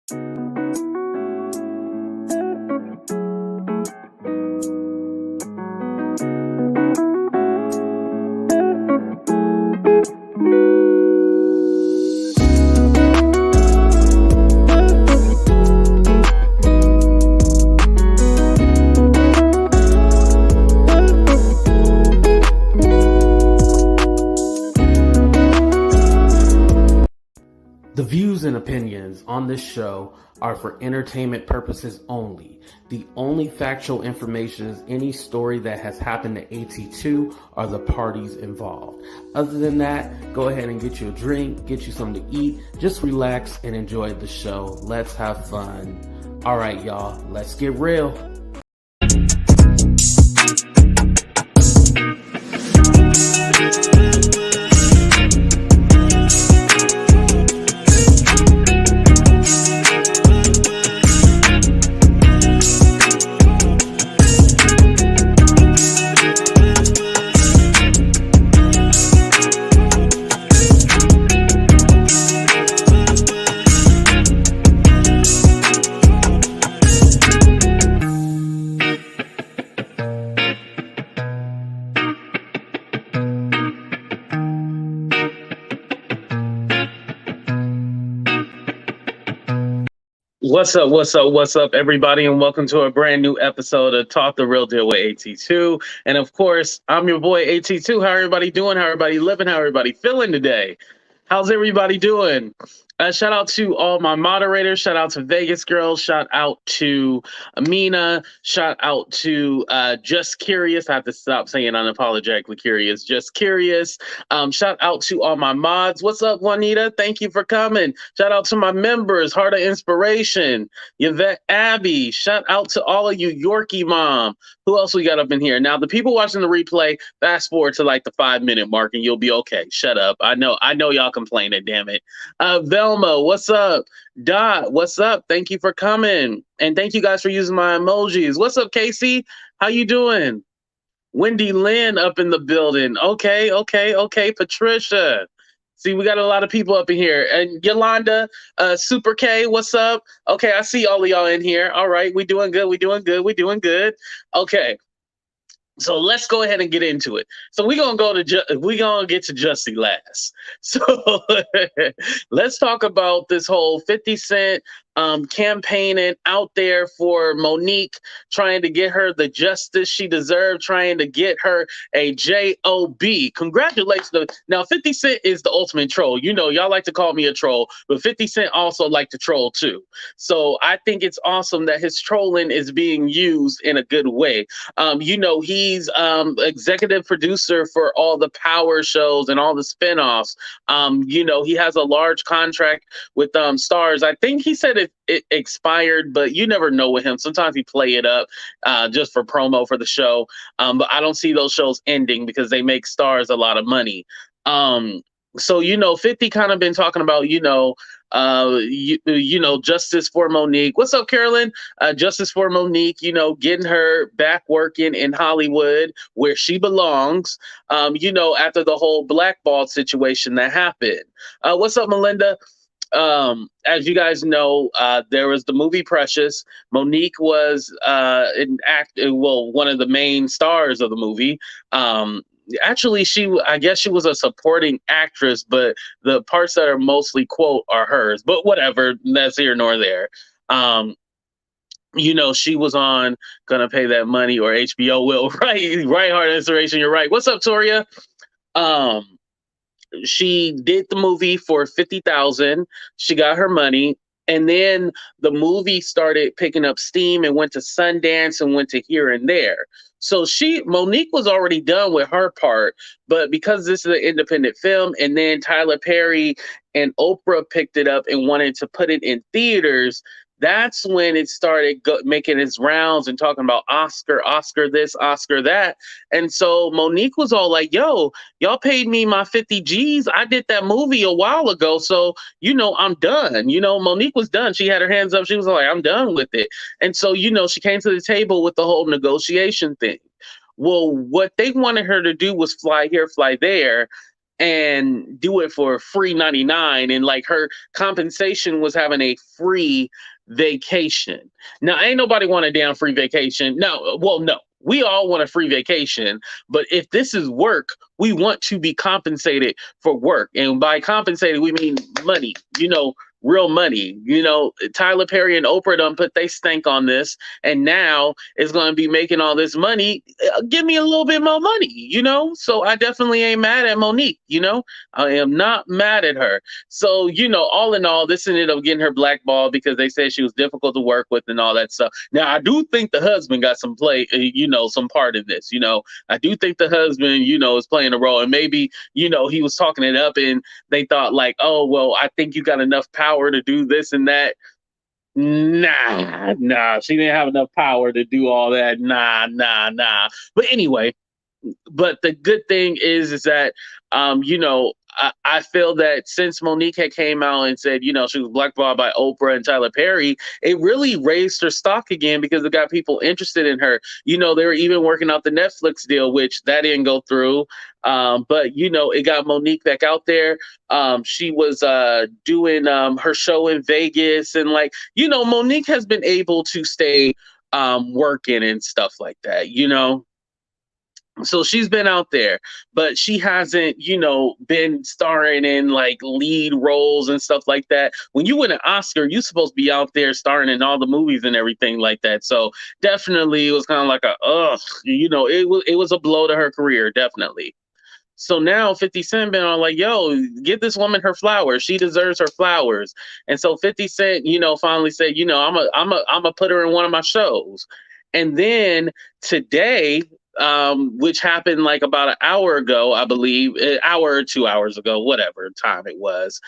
The views and opinions on this show are for entertainment purposes only. The only factual information is any story that has happened to AT2 or the parties involved. Other than that, go ahead and get you a drink, get you something to eat, just relax and enjoy the show. Let's have fun. All right, y'all, let's get real. What's up, everybody, and welcome to a brand new episode of Talk the Real Deal with AT2. And of course, I'm your boy AT2. How everybody doing? How everybody living? How everybody feeling today? How's everybody doing? Shout out to all my moderators. Shout out to Vegas Girls. Shout out to Amina. Shout out to Just Curious. I have to stop saying unapologetically curious. Just Curious. Shout out to all my mods. What's up, Juanita? Thank you for coming. Shout out to my members. Heart of Inspiration. Yvette Abby. Shout out to all of you, Yorkie Mom. Who else we got up in here? Now, the people watching the replay, fast forward to like the 5-minute mark and you'll be okay. Shut up. I know y'all complaining, damn it. Velma, what's up? Dot, what's up? Thank you for coming. And thank you guys for using my emojis. What's up, Casey? How you doing? Wendy Lynn up in the building. Okay. Patricia. See, we got a lot of people up in here. And Yolanda, Super K, what's up? Okay, I see all of y'all in here. All right, we doing good. Okay. So let's go ahead and get into it. So we're gonna get to Jussie last. So let's talk about this whole 50 Cent campaigning out there for Monique, trying to get her the justice she deserved, trying to get her a job. Congratulations. Now 50 Cent is the ultimate troll. You know, y'all like to call me a troll, but 50 Cent also like to troll too. So I think it's awesome that his trolling is being used in a good way. You know, he's executive producer for all the Power shows and all the spinoffs. You know, he has a large contract with Stars. I think he said it expired, but you never know with him. Sometimes he play it up just for promo for the show. But I don't see those shows ending because they make Stars a lot of money. So, you know, 50 kind of been talking about, you know, justice for Monique. What's up, Carolyn? Justice for Monique, you know, getting her back working in Hollywood where she belongs, you know, after the whole blackball situation that happened. What's up, Melinda? As you guys know, there was the movie Precious. Monique was one of the main stars of the movie. Actually, I guess she was a supporting actress, but the parts that are mostly quote are hers. But whatever, that's here nor there. You know, she was on Gonna Pay That Money or HBO will. Right, Heart Inspiration. You're right. What's up, Toria? She did the movie for $50,000. She got her money. And then the movie started picking up steam and went to Sundance and went to here and there. So Monique was already done with her part, but because this is an independent film and then Tyler Perry and Oprah picked it up and wanted to put it in theaters, that's when it started making its rounds and talking about Oscar this, Oscar that. And so Monique was all like, yo, y'all paid me my 50 G's. I did that movie a while ago. So, you know, I'm done. You know, Monique was done. She had her hands up. She was like, I'm done with it. And so, you know, she came to the table with the whole negotiation thing. Well, what they wanted her to do was fly here, fly there. and do it for free 99, and like her compensation was having a free vacation. Now ain't nobody want a damn free vacation. No, well, no. We all want a free vacation, but if this is work, we want to be compensated for work. And by compensated, we mean money, real money. Tyler Perry and Oprah done put they stank on this, and now it's going to be making all this money. Give me a little bit more money, So I definitely ain't mad at Monique, I am not mad at her. So, all in all, this ended up getting her blackballed because they said she was difficult to work with and all that stuff. Now, I do think the husband got some play, some part in this. I do think the husband, is playing a role, and maybe, he was talking it up and they thought like, oh, well, I think you got enough power to do this and that. Nah, she didn't have enough power to do all that. Nah. But anyway, but the good thing is that I feel that since Monique had came out and said, she was blackballed by Oprah and Tyler Perry, it really raised her stock again because it got people interested in her. They were even working out the Netflix deal, which that didn't go through. But it got Monique back out there. She was doing her show in Vegas, and Monique has been able to stay working and stuff like that. So she's been out there, but she hasn't, been starring in like lead roles and stuff like that. When you win an Oscar, you're supposed to be out there starring in all the movies and everything like that. So definitely it was kind of like it was a blow to her career, definitely. So now 50 Cent been on like, yo, give this woman her flowers. She deserves her flowers. And so 50 Cent, finally said, I'm a put her in one of my shows. And then today, which happened like about an hour ago, I believe, an hour or 2 hours ago, whatever time it was.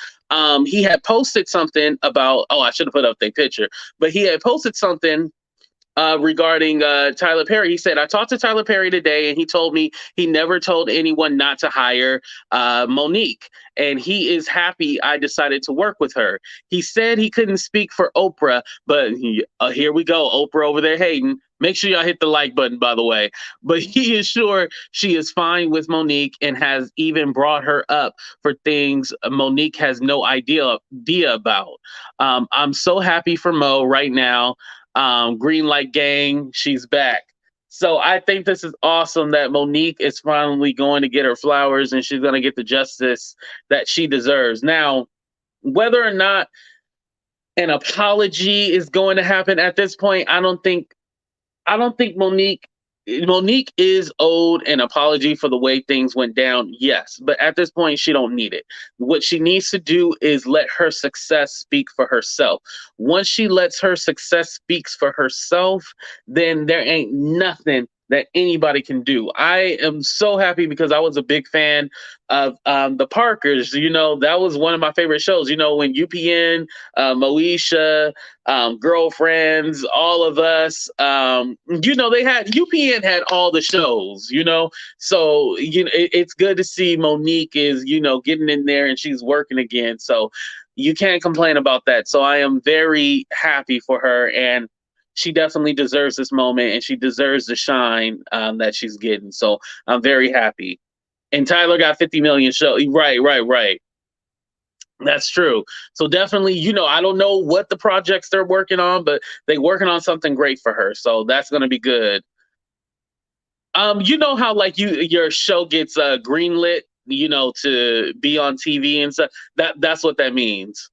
He had posted something about, I should have put up their picture, but he had posted something regarding Tyler Perry. He said, I talked to Tyler Perry today, and he told me he never told anyone not to hire Monique. And he is happy I decided to work with her. He said he couldn't speak for Oprah, but here we go. Oprah over there hating. Make sure y'all hit the like button, by the way. But he is sure she is fine with Monique and has even brought her up for things Monique has no idea about. I'm so happy for Mo right now. Green Light Gang, she's back. So I think this is awesome that Monique is finally going to get her flowers and she's going to get the justice that she deserves. Now, whether or not an apology is going to happen at this point, I don't think Monique is owed an apology for the way things went down, yes, but at this point she don't need it. What she needs to do is let her success speak for herself. Once she lets her success speaks for herself, then there ain't nothing that anybody can do. I am so happy because I was a big fan of the Parkers. That was one of my favorite shows. When UPN, Moesha, Girlfriends, All of Us, they had UPN had all the shows. So it's good to see Monique is getting in there and she's working again. So you can't complain about that. So I am very happy for her, and she definitely deserves this moment, and she deserves the shine that she's getting. So I'm very happy. And Tyler got 50 million show. Right. That's true. So definitely, I don't know what the projects they're working on, but they're working on something great for her. So that's going to be good. You know how like your show gets greenlit, to be on TV and stuff. That's what that means.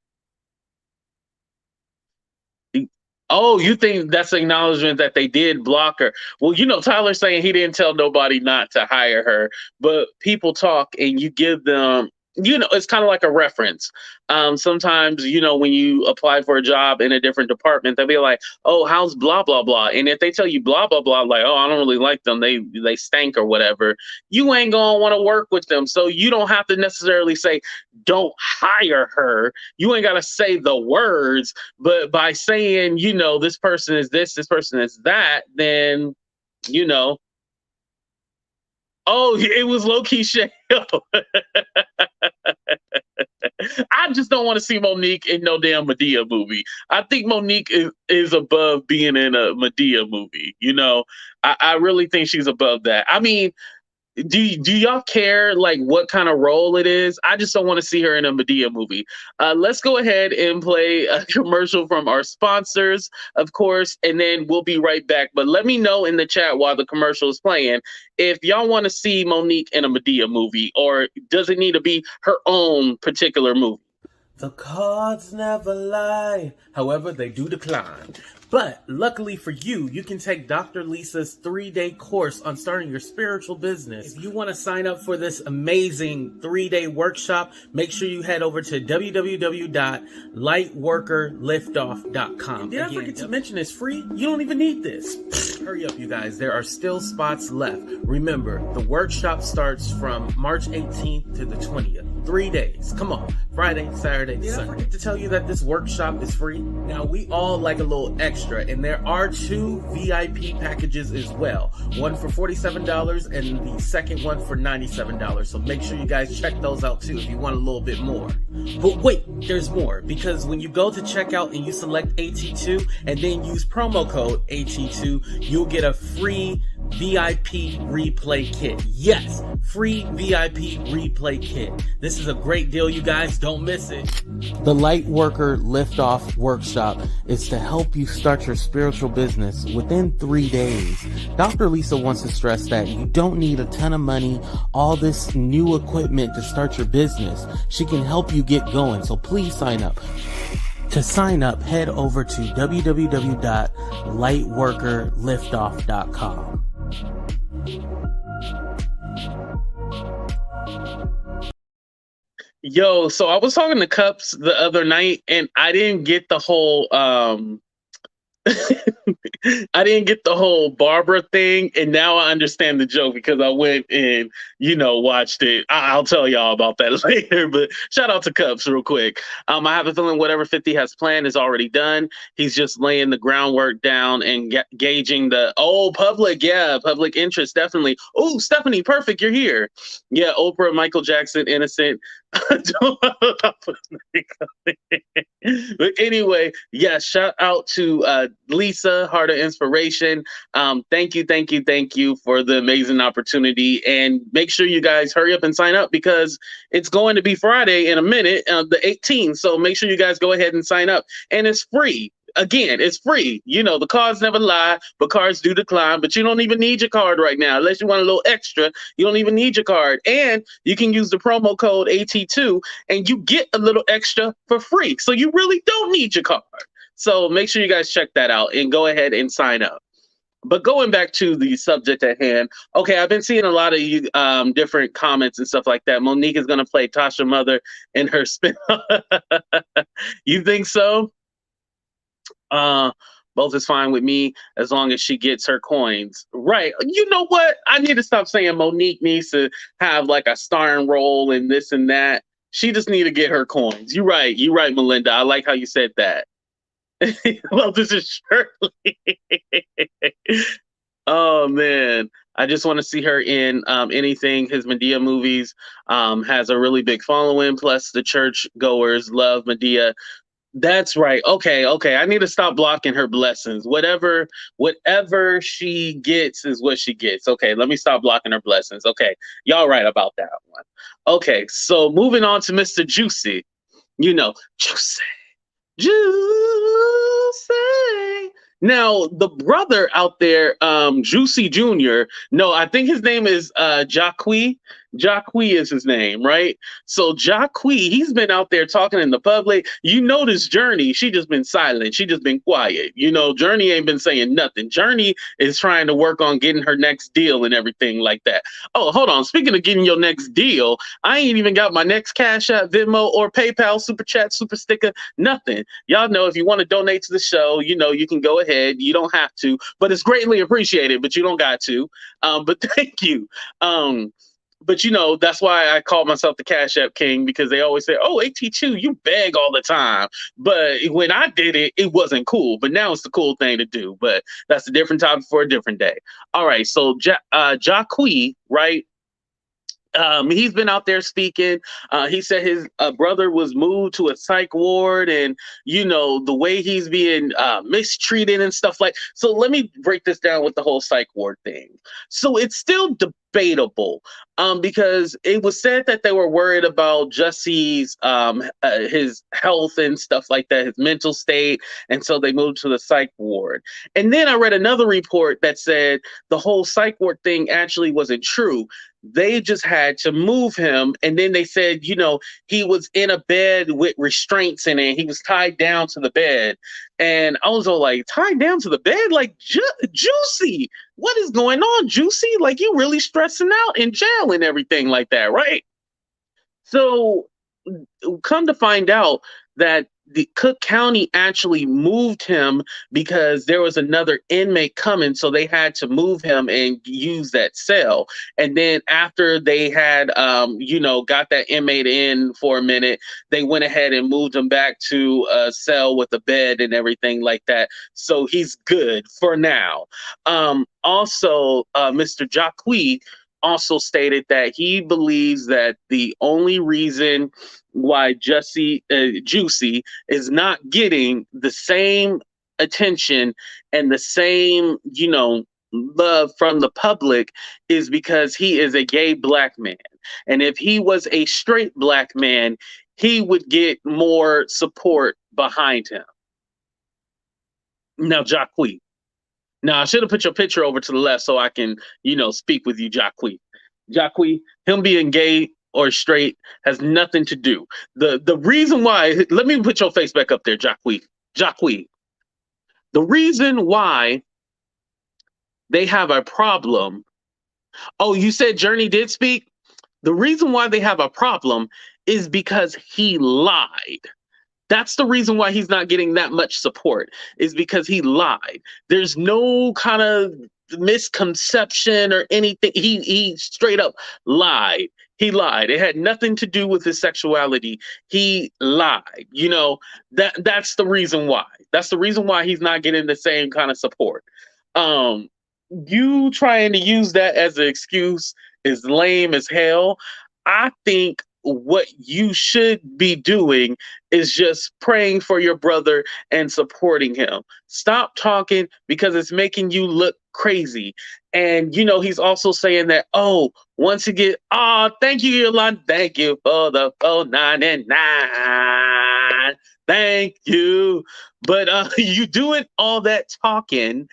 Oh, you think that's acknowledgement that they did block her? Well, Tyler's saying he didn't tell nobody not to hire her, but people talk and you give them, it's kind of like a reference. Sometimes, when you apply for a job in a different department, they'll be like, oh, how's blah, blah, blah. And if they tell you blah, blah, blah, like, oh, I don't really like them, they stank or whatever, you ain't going to want to work with them. So you don't have to necessarily say, don't hire her. You ain't got to say the words, but by saying, this person is this person is that, then, oh, it was low-key shade. I just don't want to see Monique in no damn Madea movie. I think Monique is above being in a Madea movie. I really think she's above that. I mean, do y'all care like what kind of role it is? I just don't want to see her in a Medea movie. Let's go ahead and play a commercial from our sponsors, of course, and then we'll be right back. But let me know in the chat while the commercial is playing if y'all want to see Monique in a Medea movie, or does it need to be her own particular movie? The cards never lie, however, they do decline. But luckily for you, you can take Dr. Lisa's 3-day course on starting your spiritual business. If you want to sign up for this amazing 3-day workshop, make sure you head over to www.lightworkerliftoff.com. Did I forget to mention it's free? You don't even need this. Hurry up, you guys. There are still spots left. Remember, the workshop starts from March 18th to the 20th. 3 days. Come on. Friday, Saturday, Sunday. Did I forget to tell you that this workshop is free? Now, we all like a little extra, and there are 2 VIP packages as well. One for $47 and the second one for $97. So make sure you guys check those out too if you want a little bit more. But wait, there's more, because when you go to checkout and you select AT2 and then use promo code AT2, you'll get a free VIP replay kit. Yes, free VIP replay kit. This is a great deal, you guys. Don't miss it. The Lightworker Liftoff Workshop is to help you start your spiritual business within 3 days. Dr. Lisa wants to stress that you don't need a ton of money, all this new equipment to start your business. She can help you get going, so please sign up. To sign up, head over to www.lightworkerliftoff.com. Yo, so I was talking to Cups the other night, and I didn't get the whole I didn't get the whole Barbara thing, and now I understand the joke because I went and watched it. I'll tell y'all about that later. But shout out to Cups real quick. I have a feeling whatever 50 has planned is already done. He's just laying the groundwork down and gauging the public interest, definitely. Oh, Stephanie, perfect, you're here. Yeah, Oprah, Michael Jackson, Innocent. But anyway, yeah, shout out to Lisa, Heart of Inspiration. Thank you for the amazing opportunity, and make sure you guys hurry up and sign up because it's going to be Friday in a minute, the 18th. So make sure you guys go ahead and sign up, and it's free. Again, it's free. The cards never lie, but cards do decline. But you don't even need your card right now. Unless you want a little extra, you don't even need your card. And you can use the promo code AT2 and you get a little extra for free. So you really don't need your card. So make sure you guys check that out and go ahead and sign up. But going back to the subject at hand, okay, I've been seeing a lot of you different comments and stuff like that. Monique is going to play Tasha Mother in her spin. You think so? Both is fine with me as long as she gets her coins. Right. You know what? I need to stop saying Monique needs to have like a starring role in this and that. She just need to get her coins. You're right, Melinda. I like how you said that. Well, this is Shirley. Oh man. I just want to see her in anything. His Medea movies has a really big following. Plus the church goers love Medea. That's right. Okay. I need to stop blocking her blessings. Whatever she gets is what she gets. Okay, let me stop blocking her blessings. Okay, y'all right about that one. Okay, so moving on to Mr. Jussie. Jussie. Now, the brother out there, Jussie Jr., no, I think his name is Jacqui. Jacqui is his name, right? So Jacqui, he's been out there talking in the public. This Journey, she just been silent. She just been quiet. Journey ain't been saying nothing. Journey is trying to work on getting her next deal and everything like that. Oh, hold on. Speaking of getting your next deal, I ain't even got my next Cash App, Venmo, or PayPal, Super Chat, Super Sticker, nothing. Y'all know if you want to donate to the show, you can go ahead. You don't have to, but it's greatly appreciated, but you don't got to. But thank you. But that's why I call myself the Cash App King, because they always say, oh, AT2, you beg all the time. But when I did it, it wasn't cool. But now it's the cool thing to do. But that's a different topic for a different day. All right. So Jacqui, right? He's been out there speaking. He said his brother was moved to a psych ward, and the way he's being mistreated and stuff like. So let me break this down with the whole psych ward thing. So it's still debatable, because it was said that they were worried about Jussie's his health and stuff like that, his mental state, and so they moved to the psych ward. And then I read another report that said the whole psych ward thing actually wasn't true. They just had to move him. And then they said, he was in a bed with restraints in it. He was tied down to the bed. And I was all like, tied down to the bed? Like, Jussie, what is going on, Jussie? Like, you really stressing out in jail and everything like that, right? So come to find out that the Cook County actually moved him because there was another inmate coming, so they had to move him and use that cell. And then after they had got that inmate in for a minute, they went ahead and moved him back to a cell with a bed and everything like that. So he's good for now. Also, Mr. Jussie also stated that he believes that the only reason why Jussie is not getting the same attention and the same, love from the public is because he is a gay black man. And if he was a straight black man, he would get more support behind him. Now, Jussie. Now, I should have put your picture over to the left so I can, speak with you, Jussie. Jussie, him being gay or straight has nothing to do. The reason why, let me put your face back up there, Jussie. Jussie. The reason why they have a problem. Oh, you said Journey did speak? The reason why they have a problem is because he lied. That's the reason why he's not getting that much support, is because he lied. There's no kind of misconception or anything. He straight up lied. He lied. It had nothing to do with his sexuality. He lied. That's the reason why. That's the reason why he's not getting the same kind of support. You trying to use that as an excuse is lame as hell. I think what you should be doing is just praying for your brother and supporting him. Stop talking because it's making you look crazy. And, he's also saying that, once you get, thank you, Yolanda. Thank you for the 499. Thank you. But you doing all that talking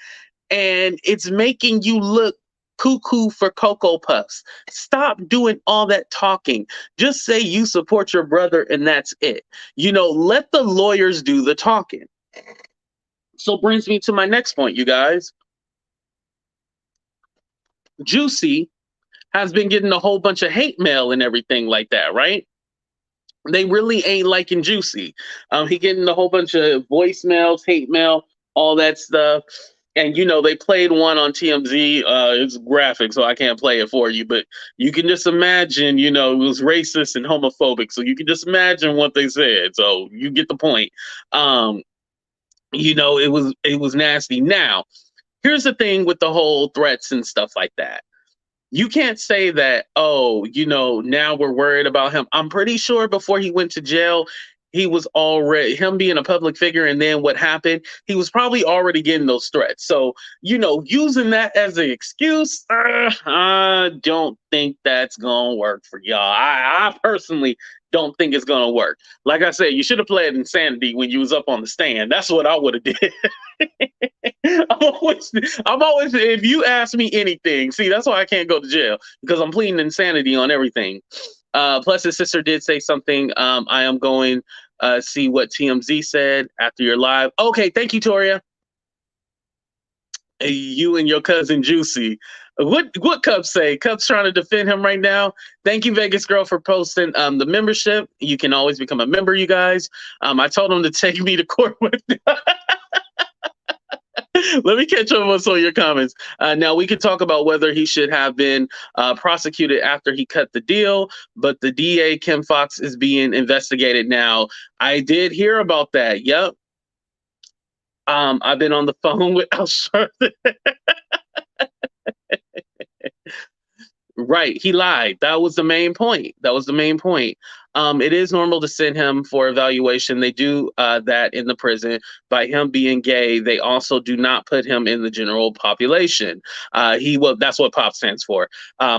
and it's making you look cuckoo for Cocoa Puffs. Stop doing all that talking. Just say you support your brother and that's it. Let the lawyers do the talking. So brings me to my next point, you guys. Jussie has been getting a whole bunch of hate mail and everything like that, right? They really ain't liking Jussie. He getting a whole bunch of voicemails, hate mail, all that stuff. And, they played one on TMZ. It's graphic, so I can't play it for you. But you can just imagine, it was racist and homophobic. So you can just imagine what they said. So you get the point. It was nasty. Now, here's the thing with the whole threats and stuff like that. You can't say that, now we're worried about him. I'm pretty sure before he went to jail, he was already, him being a public figure, and then what happened, he was probably already getting those threats. So, using that as an excuse, I don't think that's going to work for y'all. I personally don't think it's going to work. Like I said, you should have played Insanity when you was up on the stand. That's what I would have did. I'm always, if you ask me anything, see, that's why I can't go to jail, because I'm pleading insanity on everything. Plus, his sister did say something. I am going see what TMZ said after your live. Okay, thank you, Toria. You and your cousin Jussie. What Cub say? Cub's trying to defend him right now. Thank you, Vegas Girl, for posting the membership. You can always become a member, you guys. I told him to take me to court with them. Let me catch up on some of your comments. Now, we could talk about whether he should have been prosecuted after he cut the deal, but the DA, Kim Fox, is being investigated now. I did hear about that. Yep. I've been on the phone with Al Sharpton. Right, he lied. That was the main point. That was the main point. It is normal to send him for evaluation. They do that in the prison. By him being gay, they also do not put him in the general population. He will. That's what POP stands for.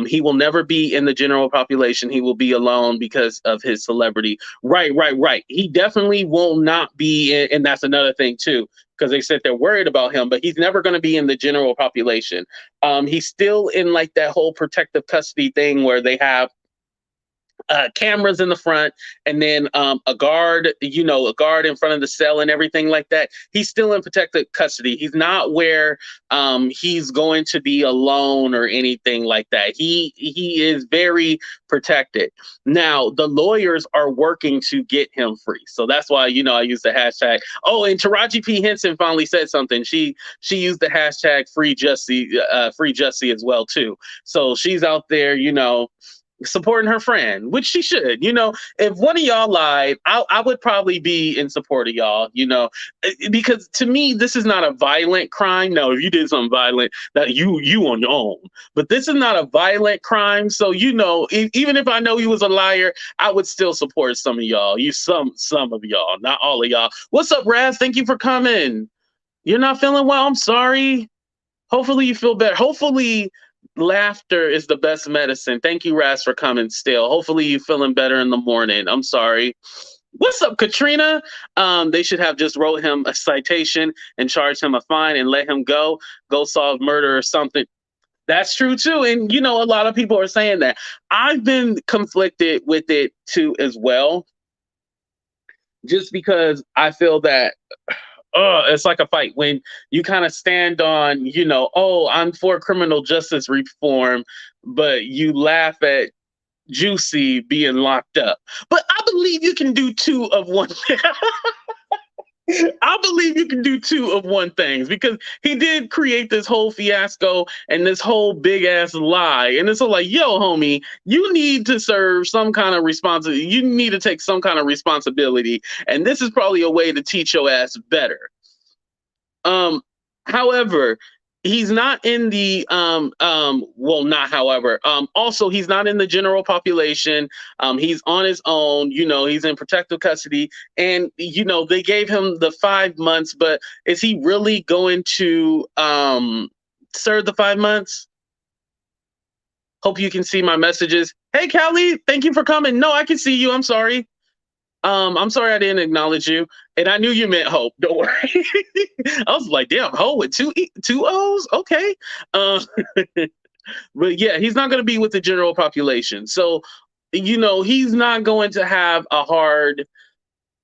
He will never be in the general population. He will be alone because of his celebrity. Right, right, right. He definitely will not be in, and that's another thing too, because they said they're worried about him, but he's never going to be in the general population. He's still in like that whole protective custody thing where they have cameras in the front, and then a guard, a guard in front of the cell and everything like that. He's still in protective custody. He's not where he's going to be alone or anything like that. He is very protected. Now, the lawyers are working to get him free. So that's why, I use the hashtag. Oh, and Taraji P. Henson finally said something. She used the hashtag free Jussie as well, too. So she's out there, supporting her friend, which she should. If one of y'all lied, I would probably be in support of y'all, because to me, this is not a violent crime. No, if you did something violent, that you on your own. But this is not a violent crime. So, even if I know he was a liar, I would still support some of y'all. Some of y'all, not all of y'all. What's up, Raz? Thank you for coming. You're not feeling well? I'm sorry. Hopefully you feel better. Hopefully laughter is the best medicine. Thank you, Raz, for coming still. Hopefully you're feeling better in the morning. I'm sorry. What's up, Katrina? They should have just wrote him a citation and charged him a fine and let him go solve murder or something. That's true, too. And, a lot of people are saying that. I've been conflicted with it, too, as well. Just because I feel that it's like a fight when you kind of stand on, I'm for criminal justice reform, but you laugh at Jussie being locked up. But I believe you can do two of one. I believe you can do two of one things, because he did create this whole fiasco and this whole big ass lie. And it's like, yo, homie, you need to serve some kind of responsibility. You need to take some kind of responsibility. And this is probably a way to teach your ass better. However, he's not in the also he's not in the general population. He's on his own, he's in protective custody, and they gave him the 5 months, but is he really going to serve the 5 months? Hope you can see my messages. Hey, Callie, thank you for coming. No, I can see you. I'm sorry. I'm sorry I didn't acknowledge you, and I knew you meant Hope. Don't worry. I was like, damn, Hope with two O's? Okay. But yeah, he's not going to be with the general population. So, he's not going to have a hard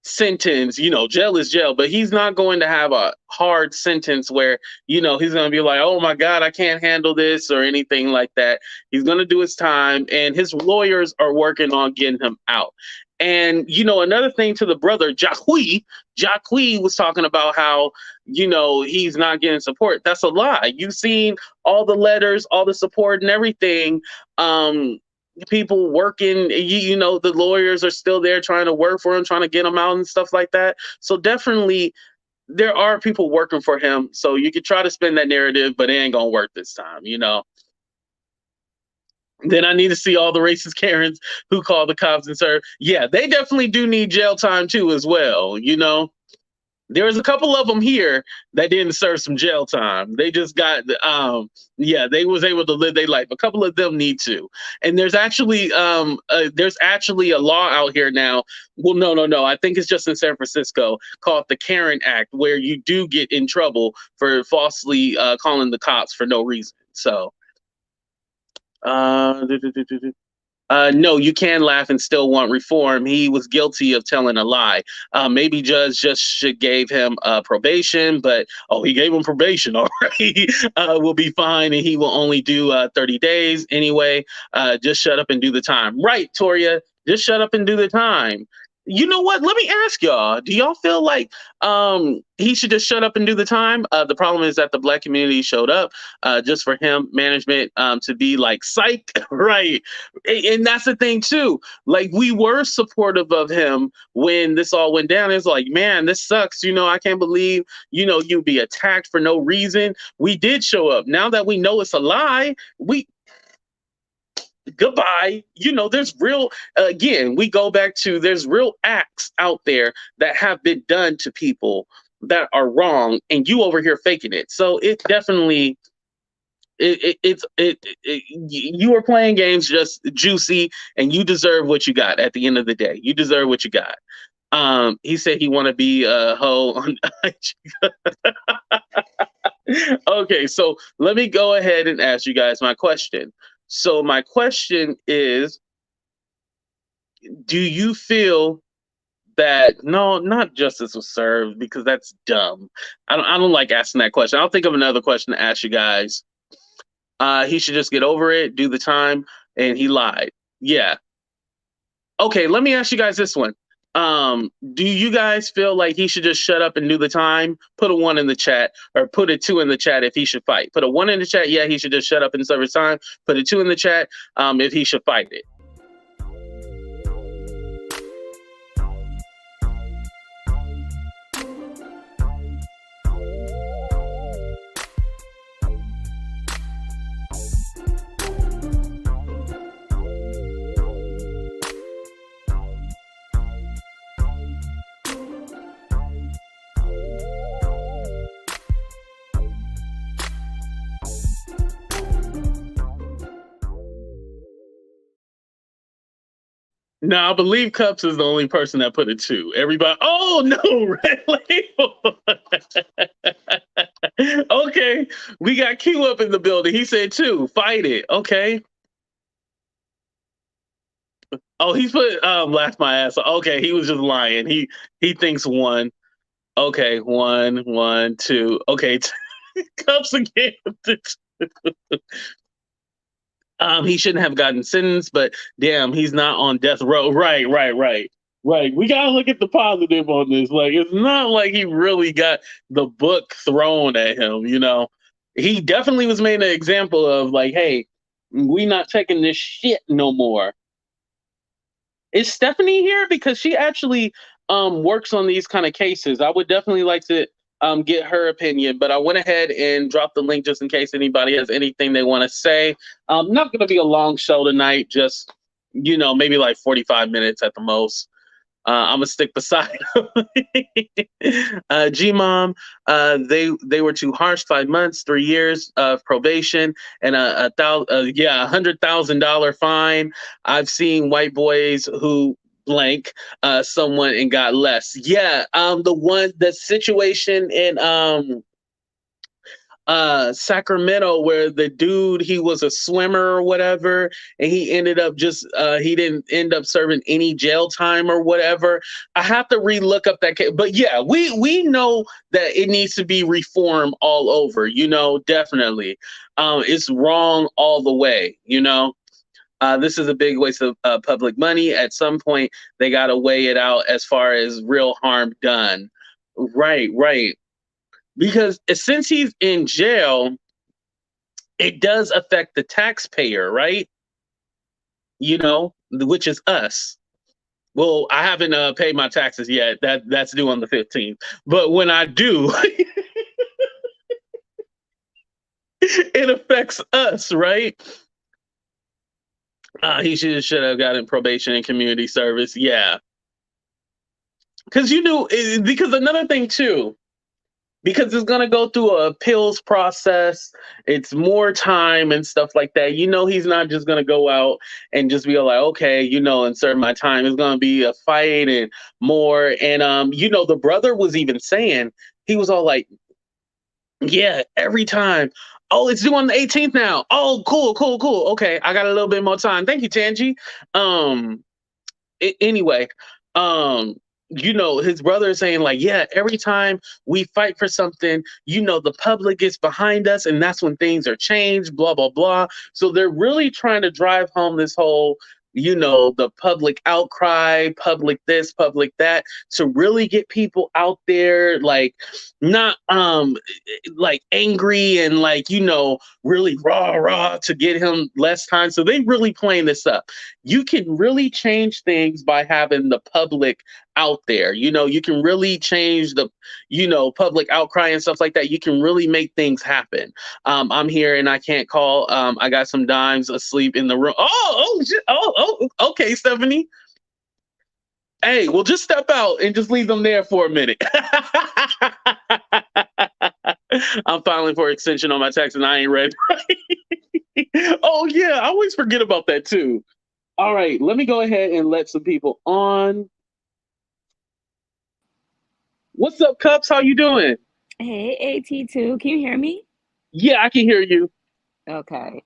sentence. Jail is jail, but he's not going to have a hard sentence where, he's going to be like, oh my God, I can't handle this or anything like that. He's going to do his time, and his lawyers are working on getting him out. And, another thing to the brother, Jussie was talking about how, he's not getting support. That's a lie. You've seen all the letters, all the support and everything. People working, the lawyers are still there trying to work for him, trying to get him out and stuff like that. So definitely there are people working for him. So you could try to spin that narrative, but it ain't going to work this time, Then I need to see all the racist Karens who call the cops and serve. Yeah, they definitely do need jail time too as well. There's a couple of them here that didn't serve some jail time. They just got, they was able to live their life. A couple of them need to. And there's actually a law out here now. Well, no. I think it's just in San Francisco called the Karen Act, where you do get in trouble for falsely calling the cops for no reason. So. No, you can laugh and still want reform. He was guilty of telling a lie. Maybe judge just should gave him probation, but he gave him probation. All right, will be fine, and he will only do 30 days anyway. Just shut up and do the time. Right, Toria, just shut up and do the time. You know what? Let me ask y'all. Do y'all feel like he should just shut up and do the time? The problem is that the Black community showed up just for him, management, to be like, psych, right? And that's the thing, too. Like, we were supportive of him when this all went down. It's like, man, this sucks. I can't believe, you'd be attacked for no reason. We did show up. Now that we know it's a lie, goodbye. There's real, again, we go back to, there's real acts out there that have been done to people that are wrong, and you over here faking it. So it definitely, you are playing games, just Jussie, and you deserve what you got. At the end of the day, you deserve what you got. He said he want to be a hoe on IG. Okay, so let me go ahead and ask you guys my question. So my question is, do you feel that, no, not justice was served, because that's dumb. I don't like asking that question. I'll think of another question to ask you guys. He should just get over it, do the time, and he lied. Yeah. Okay, let me ask you guys this one. Do you guys feel like he should just shut up and do the time? Put a 1 in the chat, or put a 2 in the chat if he should fight. Put a 1 in the chat, yeah, he should just shut up and serve his time. Put a 2 in the chat, if he should fight it. No, I believe Cups is the only person that put a 2. Everybody, oh no, Red Label. Okay, we got Q up in the building. He said 2. Fight it. Okay. Oh, he's put laugh my ass. Okay, he was just lying. He thinks 1. Okay, 1, 1, 2. Okay, Cups again. He shouldn't have gotten sentenced, but damn, he's not on death row. Right. We gotta look at the positive on this. Like, it's not like he really got the book thrown at him. He definitely was made an example of, like, hey, we not taking this shit no more. Is Stephanie here? Because she actually works on these kind of cases. I would definitely like to get her opinion, but I went ahead and dropped the link just in case anybody has anything they want to say. Not going to be a long show tonight, just, maybe like 45 minutes at the most. I'm gonna stick beside G-Mom. They were too harsh. 5 months, 3 years of probation, and $100,000 fine. I've seen white boys who blank someone and got less. Yeah, the situation in Sacramento, where the dude, he was a swimmer or whatever, and he ended up just he didn't end up serving any jail time or whatever. I have to relook up that case, but yeah, we know that it needs to be reformed all over. Definitely, it's wrong all the way. This is a big waste of public money. At some point, they got to weigh it out as far as real harm done. Right. Because since he's in jail, it does affect the taxpayer, right? Which is us. Well, I haven't paid my taxes yet. That's due on the 15th. But when I do, it affects us, right? He should have gotten probation and community service. Yeah. Because because another thing too, because it's going to go through a appeals process. It's more time and stuff like that. He's not just going to go out and just be like, okay, and serve my time. It's going to be a fight and more. And, the brother was even saying, he was all like, yeah, every time. Oh, it's due on the 18th now. Oh, cool. Okay, I got a little bit more time. Thank you, Tanji. Anyway, his brother is saying, like, yeah, every time we fight for something, the public is behind us, and that's when things are changed, blah, blah, blah. So they're really trying to drive home this whole, the public outcry, public this, public that, to really get people out there, like, not like angry and like, really rah to get him less time. So they really playing this up. you can really change things by having the public out there. You can really change the, public outcry and stuff like that. You can really make things happen. I'm here and I can't call. I got some dimes asleep in the room. Okay, Stephanie. Hey, well, just step out and just leave them there for a minute. I'm filing for extension on my tax and I ain't ready. Oh, yeah. I always forget about that, too. All right. Let me go ahead and let some people on. What's up, Cups? How you doing? Hey, AT2. Can you hear me? Yeah, I can hear you. Okay.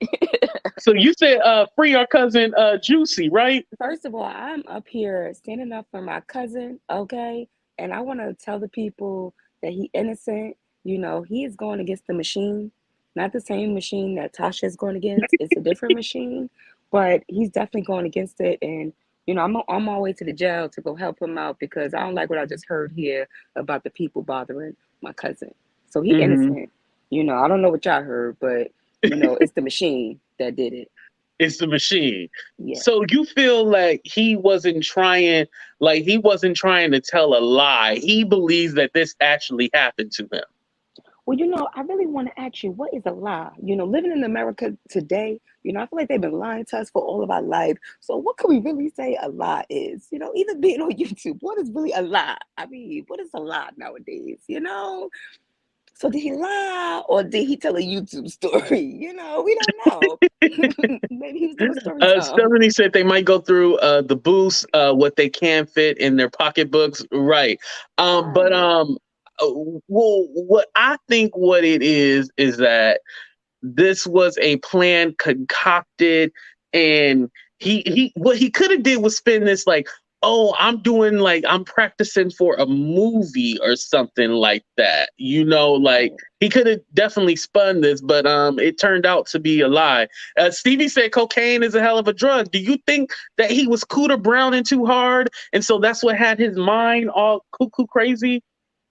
So you said free our cousin Jussie, right? First of all, I'm up here standing up for my cousin, okay? And I want to tell the people that he innocent. He is going against the machine, not the same machine that Tasha is going against. It's a different machine, but he's definitely going against it. And, I'm on my way to the jail to go help him out because I don't like what I just heard here about the people bothering my cousin. So he innocent. I don't know what y'all heard, but, it's the machine that did it. It's the machine. Yeah. So you feel like he wasn't trying to tell a lie. He believes that this actually happened to him. Well, I really want to ask you, what is a lie? Living in America today, I feel like they've been lying to us for all of our life. So what can we really say a lie is? Even being on YouTube, what is really a lie? I mean, what is a lie nowadays? So did he lie or did he tell a YouTube story? We don't know. Maybe he was doing a story time. Stephanie said they might go through the boost, what they can fit in their pocketbooks. Right. But what I think what it is that this was a plan concocted, and he what he could have did was spin this like, oh, I'm practicing for a movie or something like that. He could have definitely spun this, but it turned out to be a lie. Stevie said cocaine is a hell of a drug. Do you think that he was cooter browning too hard, and so that's what had his mind all cuckoo crazy?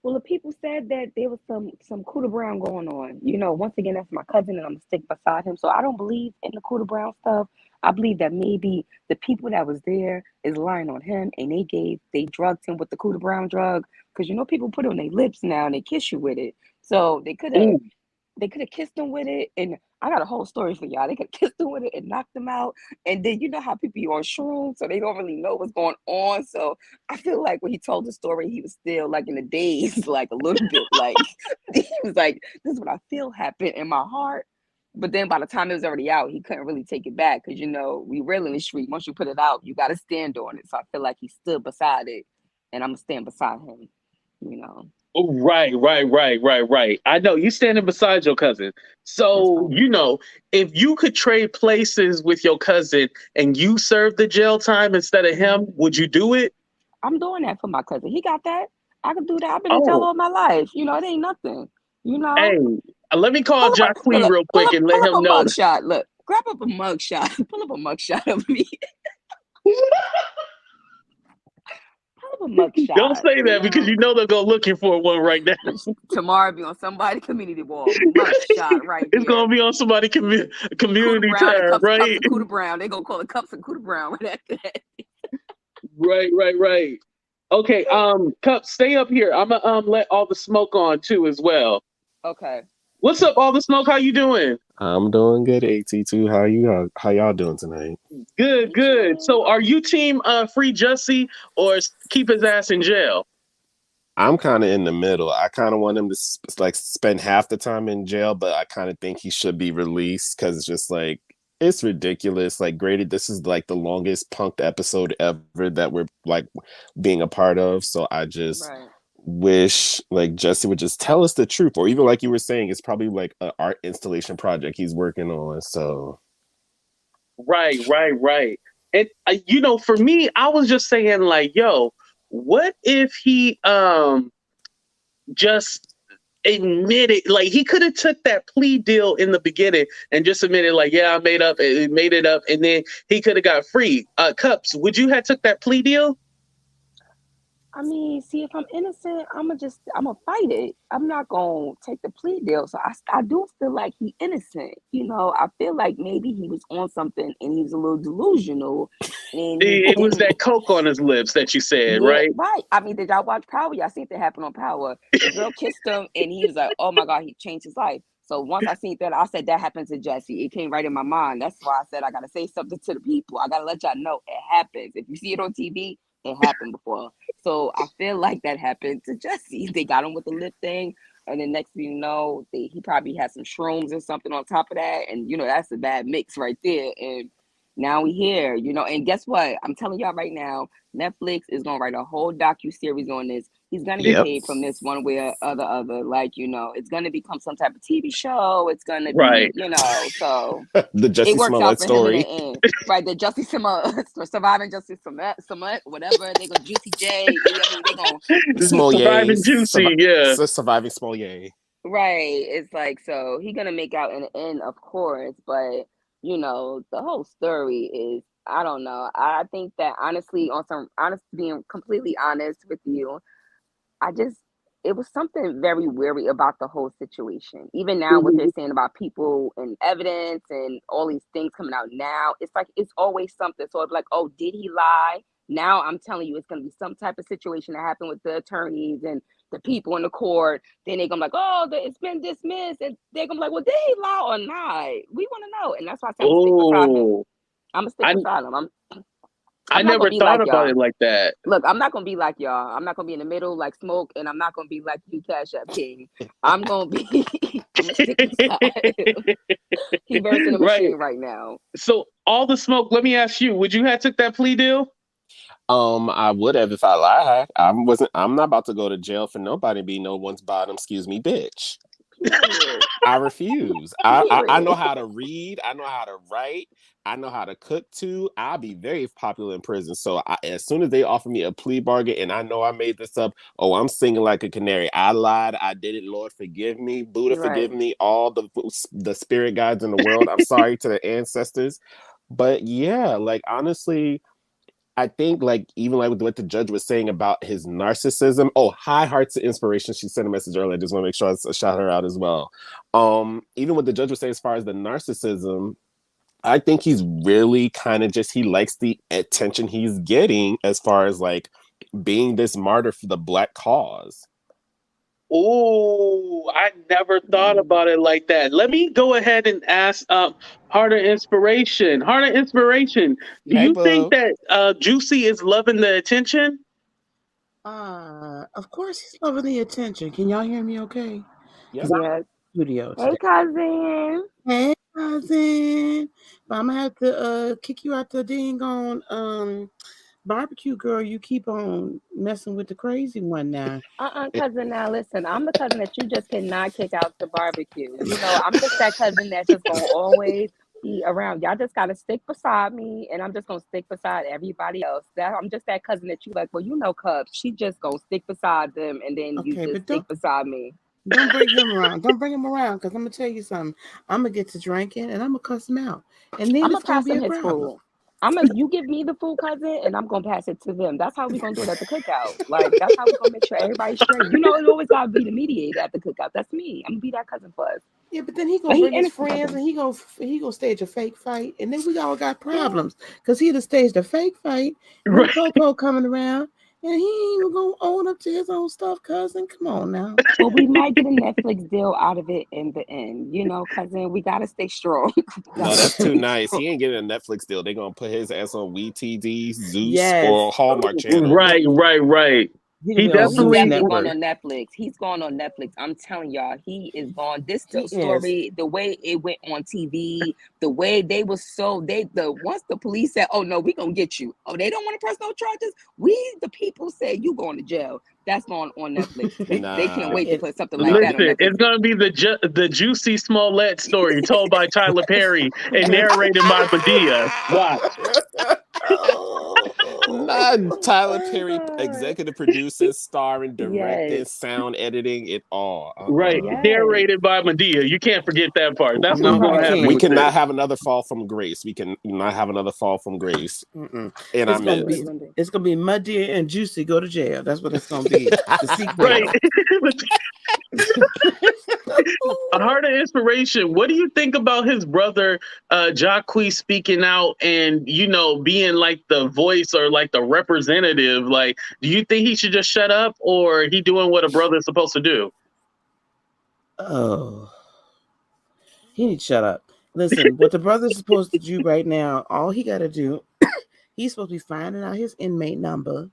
Well, the people said that there was some Cooter Brown going on. Once again, that's my cousin, and I'm gonna stick beside him. So I don't believe in the Cooter Brown stuff. I believe that maybe the people that was there is lying on him, and they drugged him with the Cooter Brown drug. Because people put it on their lips now and they kiss you with it. So they could have kissed him with it, and I got a whole story for y'all. They could have kissed him with it and knocked him out. And then how people are on shrooms, so they don't really know what's going on. So I feel like when he told the story, he was still like in the daze, like a little bit. Like he was like, "This is what I feel happened in my heart." But then by the time it was already out, he couldn't really take it back because we real in the street. Once you put it out, you got to stand on it. So I feel like he stood beside it, and I'm gonna stand beside him. Oh, right. I know you standing beside your cousin. So, if you could trade places with your cousin and you serve the jail time instead of him, would you do it? I'm doing that for my cousin. He got that. I can do that. I've been in jail all my life. It ain't nothing. Hey, let me call Jacqueline real quick and let him know. Mugshot. Look, grab up a mugshot. Pull up a mugshot of me. Don't say that because they'll go looking for one right now. Tomorrow be on somebody community wall. Mugshot right It's gonna be on somebody community tab, right? Cups and Cooter Brown. They gonna call it Cups and Cooter Brown right after that. Right. Okay, Cups, stay up here. I'm gonna let all the smoke on too as well. Okay. What's up, all the smoke? How you doing? I'm doing good, AT2. How y'all doing tonight? Good. So are you team free Jussie or keep his ass in jail? I'm kind of in the middle. I kind of want him to spend half the time in jail, but I kind of think he should be released because it's just it's ridiculous. Graded, this is the longest punked episode ever that we're being a part of. So I just wish Jussie would just tell us the truth, or even like you were saying, it's probably an art installation project he's working on. So right. And for me, I was just saying yo, what if he just admitted, he could have took that plea deal in the beginning and just admitted yeah, I made it up, and then he could have got free. Cups, would you have took that plea deal? I mean, see, if I'm innocent, I'm gonna fight it. I'm not gonna take the plea deal. So I do feel like he innocent. You know, I feel like maybe he was on something and he was a little delusional, and he It was didn't. that coke on his lips that you said, Yeah, right? right. I mean, did y'all watch Power? Y'all seen that happen on Power. The girl kissed him, and he was like, "Oh my God, he changed his life." So once I seen that, I said that happened to Jussie. It came right in my mind. That's why I said I gotta say something to the people. I gotta let y'all know it happens. If you see it on TV, it happened before. So I feel like that happened to Jussie. They got him with the lip thing, and then next thing you know, he probably had some shrooms or something on top of that, and you know that's a bad mix right there. And now we here, you know. And guess what? I'm telling y'all right now. Netflix is gonna write a whole docu-series on this. He's gonna get Yep. paid from this one way or other. Like, you know, it's gonna become some type of TV show. It's gonna be, Right. you know, so The it Jussie works out Smollett for him in the story. end. Right, the Jussie Smollett, surviving Jussie Smollett, whatever. They go Juicy J, you know what I mean? They gonna Smollett, Surviving Juicy, yeah. surviving Smollett. right. It's like, so he gonna make out in the end, of course, but you know, the whole story is, I don't know. I think that honestly, being completely honest with you, I just, it was something very weary about the whole situation. Even now, what they're Mhm. saying about people and evidence and all these things coming out now, it's like it's always something. So it's like, oh, did he lie? Now I'm telling you, it's gonna be some type of situation that happened with the attorneys and the people in the court. Then they're gonna be like, oh, it's been dismissed, and they're gonna be like, well, did he lie or not? We want to know, and that's why I say I'm gonna stick beside him. Oh, I'm gonna stick I beside him. I I'm not gonna never be thought like about y'all. it like that. Look, I'm not gonna be like y'all. I'm not gonna be in the middle like Smoke, and I'm not gonna be like you, Cash App King. I'm gonna be. I'm gonna stick beside him. He versing the Right. machine right now. So all the smoke. Let me ask you: would you have took that plea deal? I would have if I lied. I'm not about to go to jail for nobody be no one's bottom, excuse me, bitch. Period. I refuse. I know Period. how to read. I know how to write. I know how to cook too. I'll be very popular in prison. So as soon as they offer me a plea bargain and I know I made this up, oh, I'm singing like a canary. I lied. I did it. Lord, forgive me. Buddha, forgive Right. me. All the spirit guides in the world. I'm sorry to the ancestors. But yeah, like honestly, I think like even like with what the judge was saying about his narcissism. Oh, high hearts of inspiration. She sent a message earlier. I just want to make sure I shout her out as well. Even what the judge was saying as far as the narcissism, I think he's really kind of just he likes the attention he's getting as far as like being this martyr for the black cause. Oh, I never thought Mm. about it like that. Let me go ahead and ask Heart of Inspiration. Heart of Inspiration. Do Hey, you think boo. that Juicy is loving the attention? Of course he's loving the attention. Can y'all hear me okay? Yep. Because I'm Yes. in the studio Hey, today. cousin. Hey, cousin. But I'm gonna have to kick you out the dang on barbecue girl. You keep on messing with the crazy one now. Cousin. Now listen, I'm the cousin that you just cannot kick out to barbecue. You know, I'm just that cousin that's just gonna always be around. Y'all just gotta stick beside me, and I'm just gonna stick beside everybody else. That I'm just that cousin that you like. Well, you know, Cubs. She just gonna stick beside them, and then you Okay, just but stick beside me. don't bring him around. Don't bring him around because I'm gonna tell you something. I'm gonna get to drinking and I'm gonna cuss him out, and then I'm it's gonna gonna pass be him a his problem. food. You give me the food, cousin, and I'm gonna pass it to them. That's how we gonna do it at the cookout. Like that's how we gonna make sure everybody's straight. You know, it always gotta be the mediator at the cookout. That's me. I'm gonna be that cousin for us. Yeah, but then he But gonna he bring his innocent friends cousin. and he gonna stage a fake fight, and then we all got problems because he'd have staged a fake fight when Right. Coco coming around, and he ain't even gonna own up to his own stuff. Cousin, come on now. But we might get a Netflix deal out of it in the end. You know, cousin, we gotta stay strong. We No, gotta that's too stay nice. strong. He ain't getting a Netflix deal. They're gonna put his ass on WeTV, Zeus, Yes, or Hallmark Channel. yes, Right. he gonna He be on Oh, he's Zeus definitely. definitely going Network. on Netflix. He's going on Netflix. I'm telling y'all, he is gone. This He is. story, the way it went on TV, the way they was once the police said, "Oh no, we gonna get you." Oh, they don't want to press no charges. The people say you going to jail. That's going on Netflix. They can't Nah, wait to It, put something like no, that on Listen, Netflix. it's gonna be the Juicy Smollett story told by Tyler Perry and but narrated by Medea. Watch. Not Tyler Oh Perry, God. executive producer, starring, directing, Yes. sound editing, it all. Right. Yes. Narrated by Medea. You can't forget that part. That's what's No, going we to Right. happen can't. We with this. cannot have another fall from grace. We can not have another fall from grace. Mm-mm. And It's I'm gonna in. be Sunday. it's gonna be Muddy and Jussie go to jail. That's what it's gonna be. The Right. sequel. A Heart of Inspiration. What do you think about his brother, Jacquees, speaking out and, being like the voice or like the representative? Like, do you think he should just shut up, or he doing what a brother is supposed to do? Oh, he needs to shut up. Listen, what the brother's supposed to do right now, all he got to do, he's supposed to be finding out his inmate number.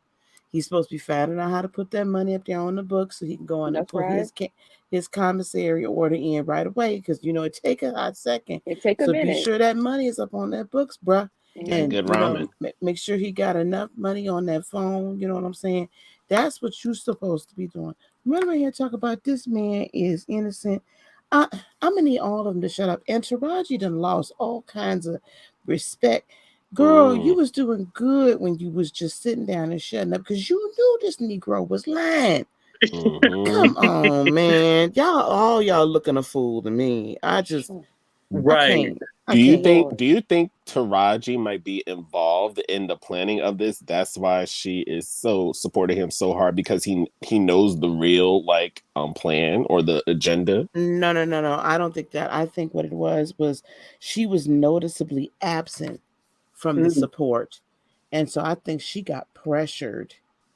He's supposed to be finding out how to put that money up there on the book so he can go in and That's put right. his commissary order in right away, because it take a hot second. It take a So be minute. sure that money is up on that books, bruh. Yeah, And good ramen. make sure he got enough money on that phone. You know what I'm saying? That's what you're supposed to be doing. Remember here talk about this man is innocent. I'm gonna need all of them to shut up. And Taraji done lost all kinds of respect. Girl, you was doing good when you was just sitting down and shutting up, because you knew this Negro was lying. Come on, man. Y'all looking a fool to me. I Right. can't. Do you Lord. think Taraji might be involved in the planning of this? That's why she is so supporting him so hard, because he knows the real plan or the agenda. No. I don't think that. I think what it was she was noticeably absent from the support. And so I think she got pressured.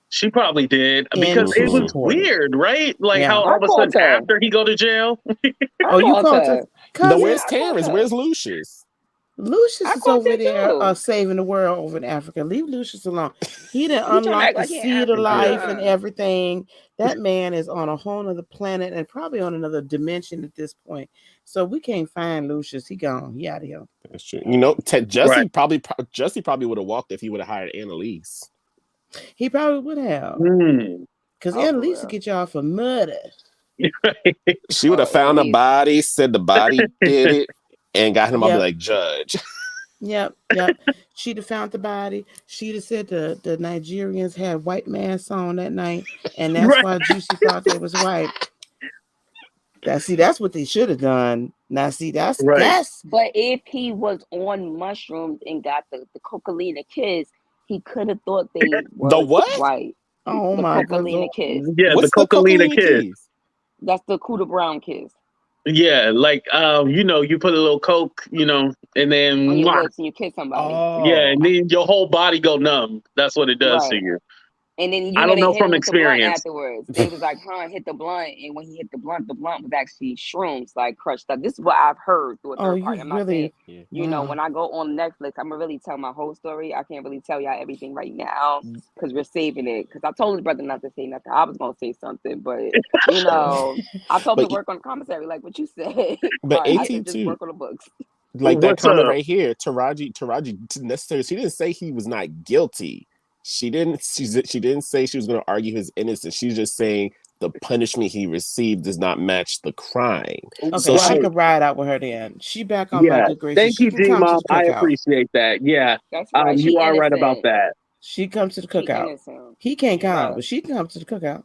She probably did, because it was weird, right? Like how all of a sudden after he go to jail. You called her? No, where's Terrence? Where's Lucius? Lucius is over there saving the world over in Africa. Leave Lucius alone. He done unlocked the seed of life and everything. That man is on a whole other planet and probably on another dimension at this point. So we can't find Lucius. He gone. He out of here. That's true. Jussie probably would have walked if he would have hired Annalise. He probably would have. Because Annalise will get y'all for murder. She would have found a body, said the body did it, and got him up like judge. Yep. She'd have found the body. She'd have said the Nigerians had white masks on that night, and that's why Jussie thought they was white. That's what they should have done. Now, that's But if he was on mushrooms and got the cocaine kiss, he could have thought they were the what? White. Oh my God! Kiss. Yeah, what's the cocaine kiss? That's the Cuda Brown kiss. Yeah, like you put a little coke, and then on your lips and you kiss somebody. Yeah, and then your whole body go numb. That's what it does to you. And then I don't know from experience. Afterwards, they was like, hit the blunt, and when he hit the blunt was actually shrooms, like crushed up. This is what I've heard through a third party. I'm not saying, when I go on Netflix, I'm gonna really tell my whole story. I can't really tell y'all everything right now because we're saving it. Because I told his brother not to say nothing. I was gonna say something, but I told him to work on the commissary, like what you said. But I said, just work on the books. Like that comment right here, Taraji necessarily. She didn't say he was not guilty. She didn't say she was going to argue his innocence. She's just saying the punishment he received does not match the crime. Okay, so I could ride out with her then. She back on my good graces. Thank you, G-Mom. I appreciate that. Yeah, that's right. You are right about that. She comes to the cookout. He can't come, but she can come to the cookout.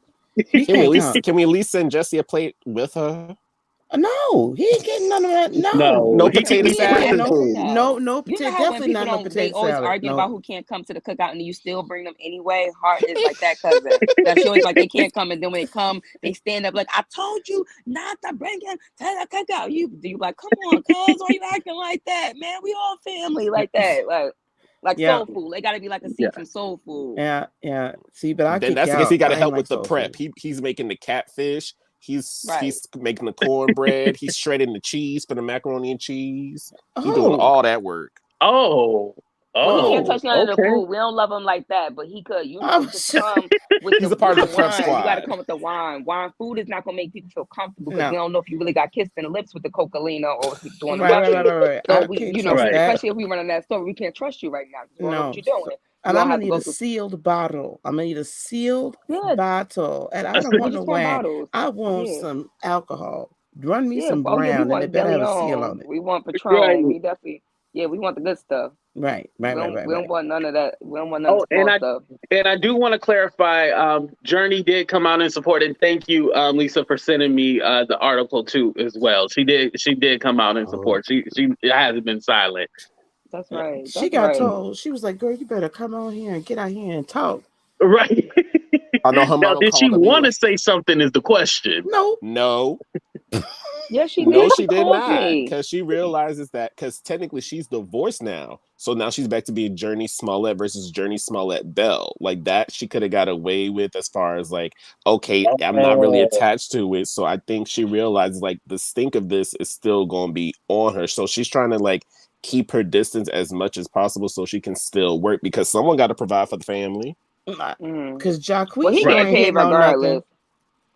Can we at least send Jussie a plate with her? No, he ain't getting none of that. No potato salad. No potato. Definitely not no potato they always salad. argue about who can't come to the cookout, and you still bring them anyway. Heart is like that cousin. That's always like they can't come, and then when they come, they stand up like, "I told you not to bring him to the cookout." You like, come on, cuz, why you acting like that, man? We all family like that, like soul food. They gotta be like a scene from Soul Food. Yeah. See, but I then that's because he got to help with the prep. He's making the catfish. He's making the cornbread. He's shredding the cheese for the macaroni and cheese. He's doing all that work. He can't touch none of the food. We don't love him like that, but he could. You know, come with he's a part of the prep squad. You got to come with the wine. Wine food is not going to make people feel comfortable because we don't know if you really got kissed in the lips with the cocaine or if you're doing right. So especially if we run on that story, we can't trust you right now. We don't know what you're doing. And I'm gonna need a sealed bottle. I'm gonna need a sealed bottle, and I don't want no wine. I want some alcohol. Run me some brown, and it better have a seal on it. We want Patron. We definitely. Yeah, we want the good stuff. Right. We don't want none of that. We don't want none of the small stuff. And I do want to clarify. Journey did come out in support, and thank you, Lisa, for sending me the article too as well. She did come out in support. She hasn't been silent. That's right. She got told. She was like, "Girl, you better come on here and get out here and talk." Right. I know her now, mom did she want to like, say something? Is the question? No. Yes, she did. No, she did not. Because she realizes that, because technically she's divorced now. So now she's back to being Journey Smollett versus Journey Smollett Bell. Like that, she could have got away with as far as like, okay, I'm not really attached to it. So I think she realizes like the stink of this is still going to be on her. So she's trying to like keep her distance as much as possible so she can still work because someone got to provide for the family. Because Jacquees, well, he get paid regardless.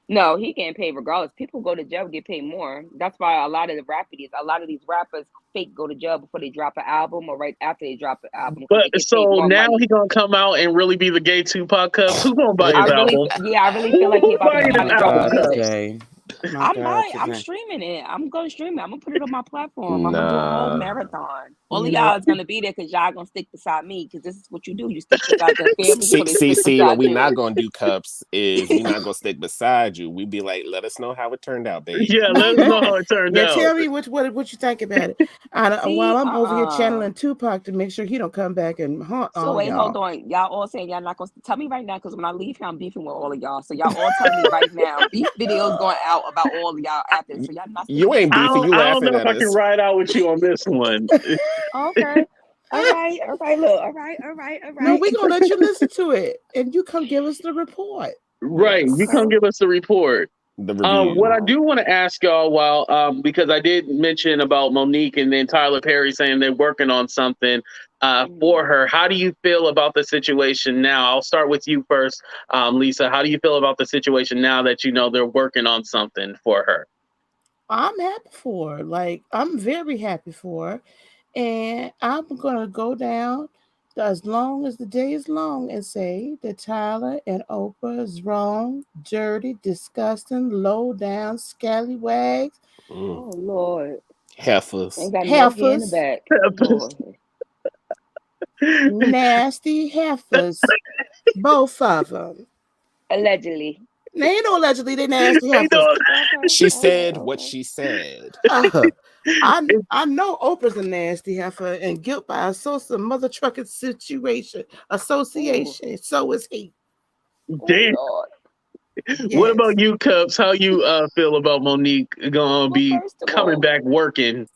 No, he getting paid regardless. People go to jail get paid more. That's why a lot of these rappers fake go to jail before they drop an album or right after they drop an album. But so now he gonna come out and really be the gay Tupac Cups. Who's gonna buy his album? Yeah, I really feel like he about to drop music. I'm streaming it. I'm gonna stream it. I'm gonna put it on my platform. I'm gonna do a whole marathon. All of y'all is gonna be there because y'all gonna stick beside me because this is what you do. You stick beside the family. See, what we not gonna do, Cups, is we not gonna stick beside you. We be like, let us know how it turned out, baby. Yeah, let us know how it turned out. Tell me what you think about it. While I'm over here channeling Tupac to make sure he don't come back and haunt So wait, y'all. hold on. Y'all all saying y'all not gonna tell me right now because when I leave here, I'm beefing with all of y'all. So y'all all telling me right now, beef videos going out about all of y'all after. So y'all not. You ain't beefing. You laughing at us. I don't know if I can ride out with you on this one. Okay. All right. Look. All right. No, we're gonna let you listen to it, and you come give us the report. Right, you come give us the report. What I do want to ask y'all, because I did mention about Monique and then Tyler Perry saying they're working on something for her. How do you feel about the situation now? I'll start with you first, Lisa. How do you feel about the situation now that you know they're working on something for her? I'm happy for her. Like, I'm very happy for her. And I'm going to go down as long as the day is long and say that Tyler and Oprah is wrong, dirty, disgusting, low down, scallywags. Oh, Lord. Heifers. Ain't got no hair in the back. Nasty heifers. Both of them. Allegedly. They ain't no allegedly, they nasty heifers. She said what she said. I know Oprah's a nasty heifer and guilt by association, mother trucking association. So is he. Damn. Oh, yes. What about you, Cups? How you feel about Monique gonna be coming back working?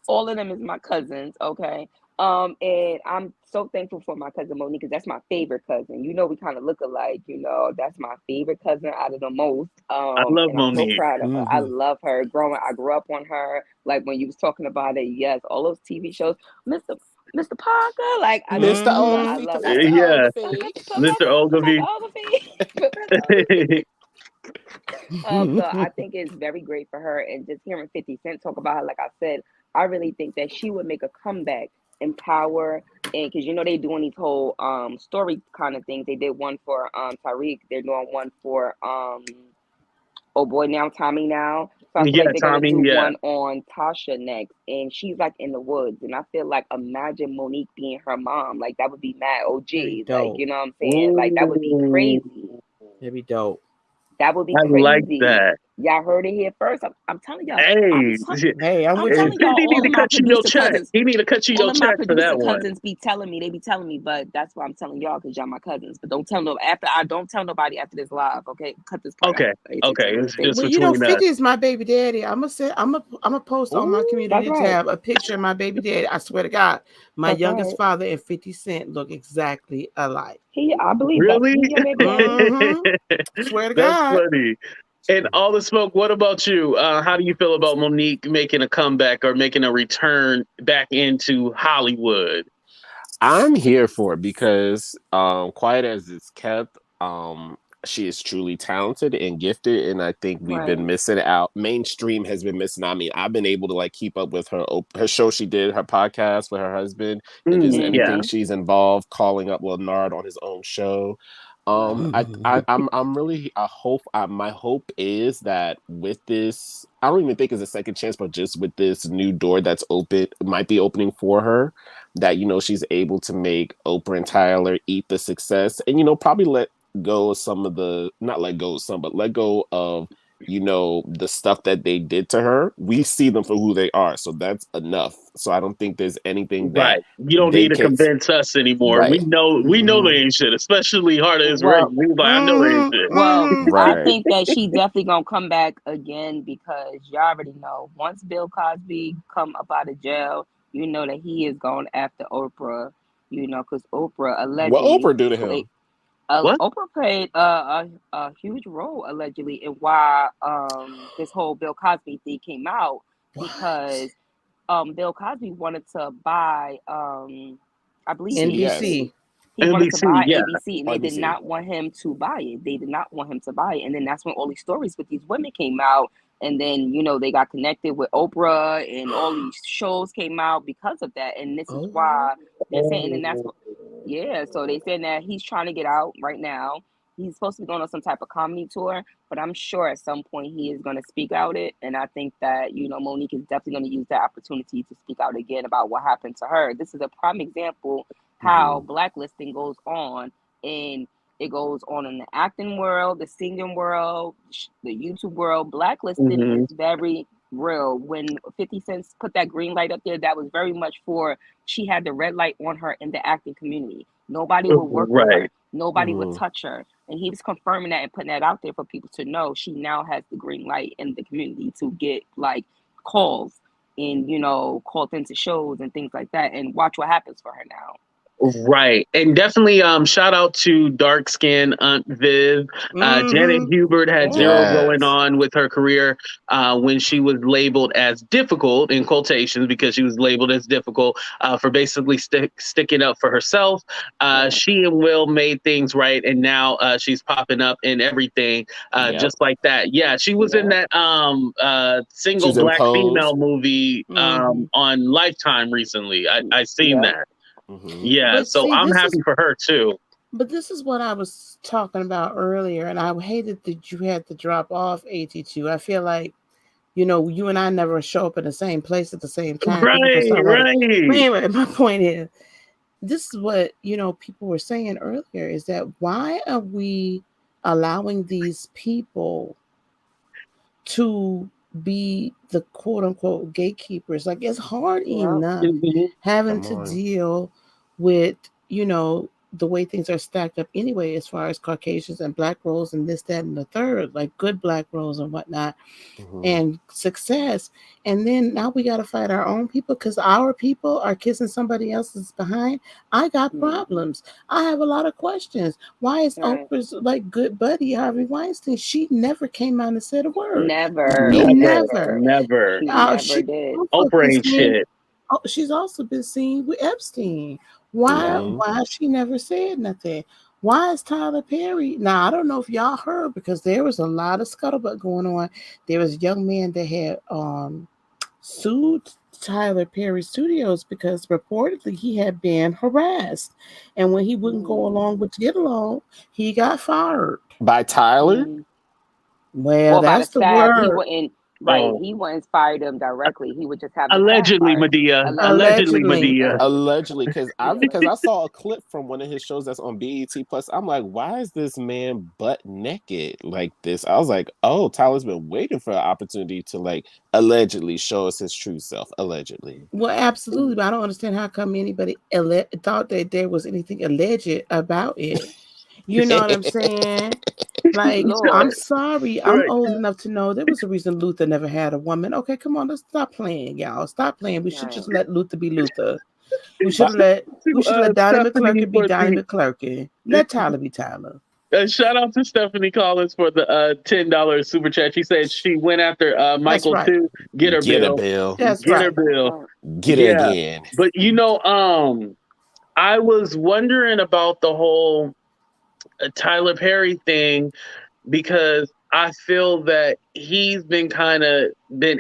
All of them is my cousins, okay? And I'm so thankful for my cousin Monique because that's my favorite cousin. You know, we kind of look alike. You know, that's my favorite cousin out of the most. I love Monique. I'm so proud of her. I love her. I grew up on her. Like when you was talking about it, yes, all those TV shows, Mr. Parker, like Mr. Ogilvy, yeah, Mr. Ogilvy. So I think it's very great for her, and just hearing 50 Cent talk about her, like I said, I really think that she would make a comeback in power, and because you know they doing these whole story kind of things. They did one for Tariq. They're doing one for oh boy now Tommy now. So I feel like they're gonna do one on Tasha next, and she's like in the woods, and I feel like imagine Monique being her mom, like that would be mad OG, like you know what I'm saying, like that would be crazy. That'd be dope. That would be crazy. Like that. Y'all heard it here first. I'm telling y'all. Hey, I'm telling y'all. He need to cut you your check. He need to cut you your check for that one. Cousins be telling me, but that's why I'm telling y'all because y'all my cousins. But don't tell nobody after this live. Okay, cut this part out. Okay. Well, you know, 50 is my baby daddy. I'm gonna post on my community tab a picture of my baby daddy. I swear to God, my youngest father and 50 Cent look exactly alike. I believe really. Swear to God. That's funny. And All the Smoke, what about you? How do you feel about Monique making a comeback or making a return back into Hollywood? I'm here for it because quiet as it's kept, she is truly talented and gifted, and I think we've been missing out. Mainstream has been missing. I mean, I've been able to like keep up with her show she did, her podcast with her husband, and just anything she's involved, calling up Nard on his own show. I'm really, my hope is that with this, I don't even think it's a second chance, but just with this new door that's open, might be opening for her, that, she's able to make Oprah and Tyler eat the success and, probably let go of some of the, not let go of some, but let go of, the stuff that they did to her. We see them for who they are. So that's enough. So I don't think there's anything that Right. You don't they need to can, convince us anymore. right. We know they ain't shit, especially Heart of His Race. Well, We was like, I know they ain't shit. I Right. think that she definitely gonna come back again because y'all already know once Bill Cosby come up out of jail, you know that he is going after Oprah. Because Oprah What allegedly Oprah do to played. him? What? Oprah played a huge role allegedly in why this whole Bill Cosby thing came out because Bill Cosby wanted to buy I believe CBS. NBC. he wanted to NBC, buy yeah. ABC and they did NBC. not want him to buy it. They did not want him to buy it. And then that's when all these stories with these women came out. And then, they got connected with Oprah and all these shows came out because of that. And this is why they're saying, and that's what, yeah. So they saying that he's trying to get out right now. He's supposed to be going on some type of comedy tour, but I'm sure at some point he is going to speak out it. And I think that, Monique is definitely going to use that opportunity to speak out again about what happened to her. This is a prime example how blacklisting goes on, and it goes on in the acting world, the singing world, the YouTube world. Blacklisting is very real. When 50 Cent put that green light up there, that was very much for she had the red light on her in the acting community. Nobody would work with her. Right. Nobody would touch her. And he was confirming that and putting that out there for people to know she now has the green light in the community to get calls and called into shows and things like that. And watch what happens for her now. Right. And definitely shout out to dark skin Aunt Viv. Janet Hubert had zero going Yes. on with her career when she was labeled as difficult, in quotations, because she was labeled as difficult for basically sticking up for herself. She and Will made things right, and now she's popping up in everything just like that. Yeah, she was in that She single was in black Pose. female movie on Lifetime recently. I seen that. Yeah, But so see, I'm happy for her too. but this is what I was talking about earlier, and I hated that you had to drop off AT2. I feel like, you and I never show up in the same place at the same time. People can Right, start wondering. right. But anyway, my point is, this is what, people were saying earlier, is that why are we allowing these people to be the quote unquote gatekeepers? Like, it's hard enough having to deal with, the way things are stacked up anyway, as far as Caucasians and black roles and this, that, and the third, like good black roles and whatnot, and success. And then now we got to fight our own people because our people are kissing somebody else's behind. I got problems. I have a lot of questions. Why is Oprah's good buddy Harvey Weinstein? She never came out and said a word. Never. Never. She never She did. also Oprah been ain't seen, shit. she's also been seen with Epstein. Why she never said nothing? Why is Tyler Perry? Now, I don't know if y'all heard, because there was a lot of scuttlebutt going on. There was a young man that had sued Tyler Perry Studios because reportedly he had been harassed. And when he wouldn't go along with get along, he got fired. By Tyler? Well, by the that's the staff, he word. wouldn't. Right, he wouldn't fire them directly. He would just have the staff Allegedly, fire them. Medea. Allegedly. Allegedly, because I saw a clip from one of his shows that's on BET Plus. I'm like, why is this man butt naked like this? I was like, oh, Tyler's been waiting for an opportunity to allegedly show us his true self. Allegedly. Well, absolutely, but I don't understand how come anybody thought that there was anything alleged about it. You know what I'm saying? Like, I'm sorry. I'm old enough to know there was a reason Luther never had a woman. Okay, come on, let's stop playing, y'all. Stop playing. We should just let Luther be Luther. We should let Donnie Stephanie McClurkin be for Donnie the McClurkin. Let Tyler be Tyler. shout out to Stephanie Collins for the $10 super chat. She said she went after Michael right. too. Get her Get a bill. bill. That's Get her right. bill. Get it again. But I was wondering about the whole Tyler Perry thing because I feel that he's been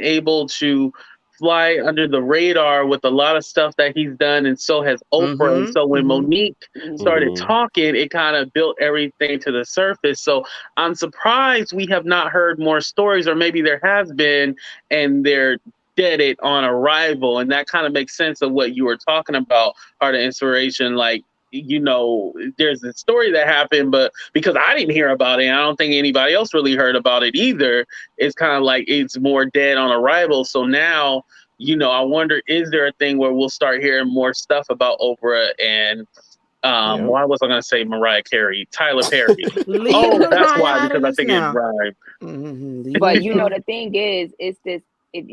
able to fly under the radar with a lot of stuff that he's done, and so has Oprah. And so when Monique started talking, it kind of built everything to the surface. So I'm surprised we have not heard more stories, or maybe there has been, and they're did it on arrival. And that kind of makes sense of what you were talking about, Heart of Inspiration. Like, you know, there's a story that happened, but because I didn't hear about it, and I don't think anybody else really heard about it either, it's kind of like it's more dead on arrival. So now, you know, I wonder, is there a thing where we'll start hearing more stuff about Oprah and why was I going to say Mariah Carey? Tyler Perry. That's why, because I think it rhymed. But you know, the thing is this.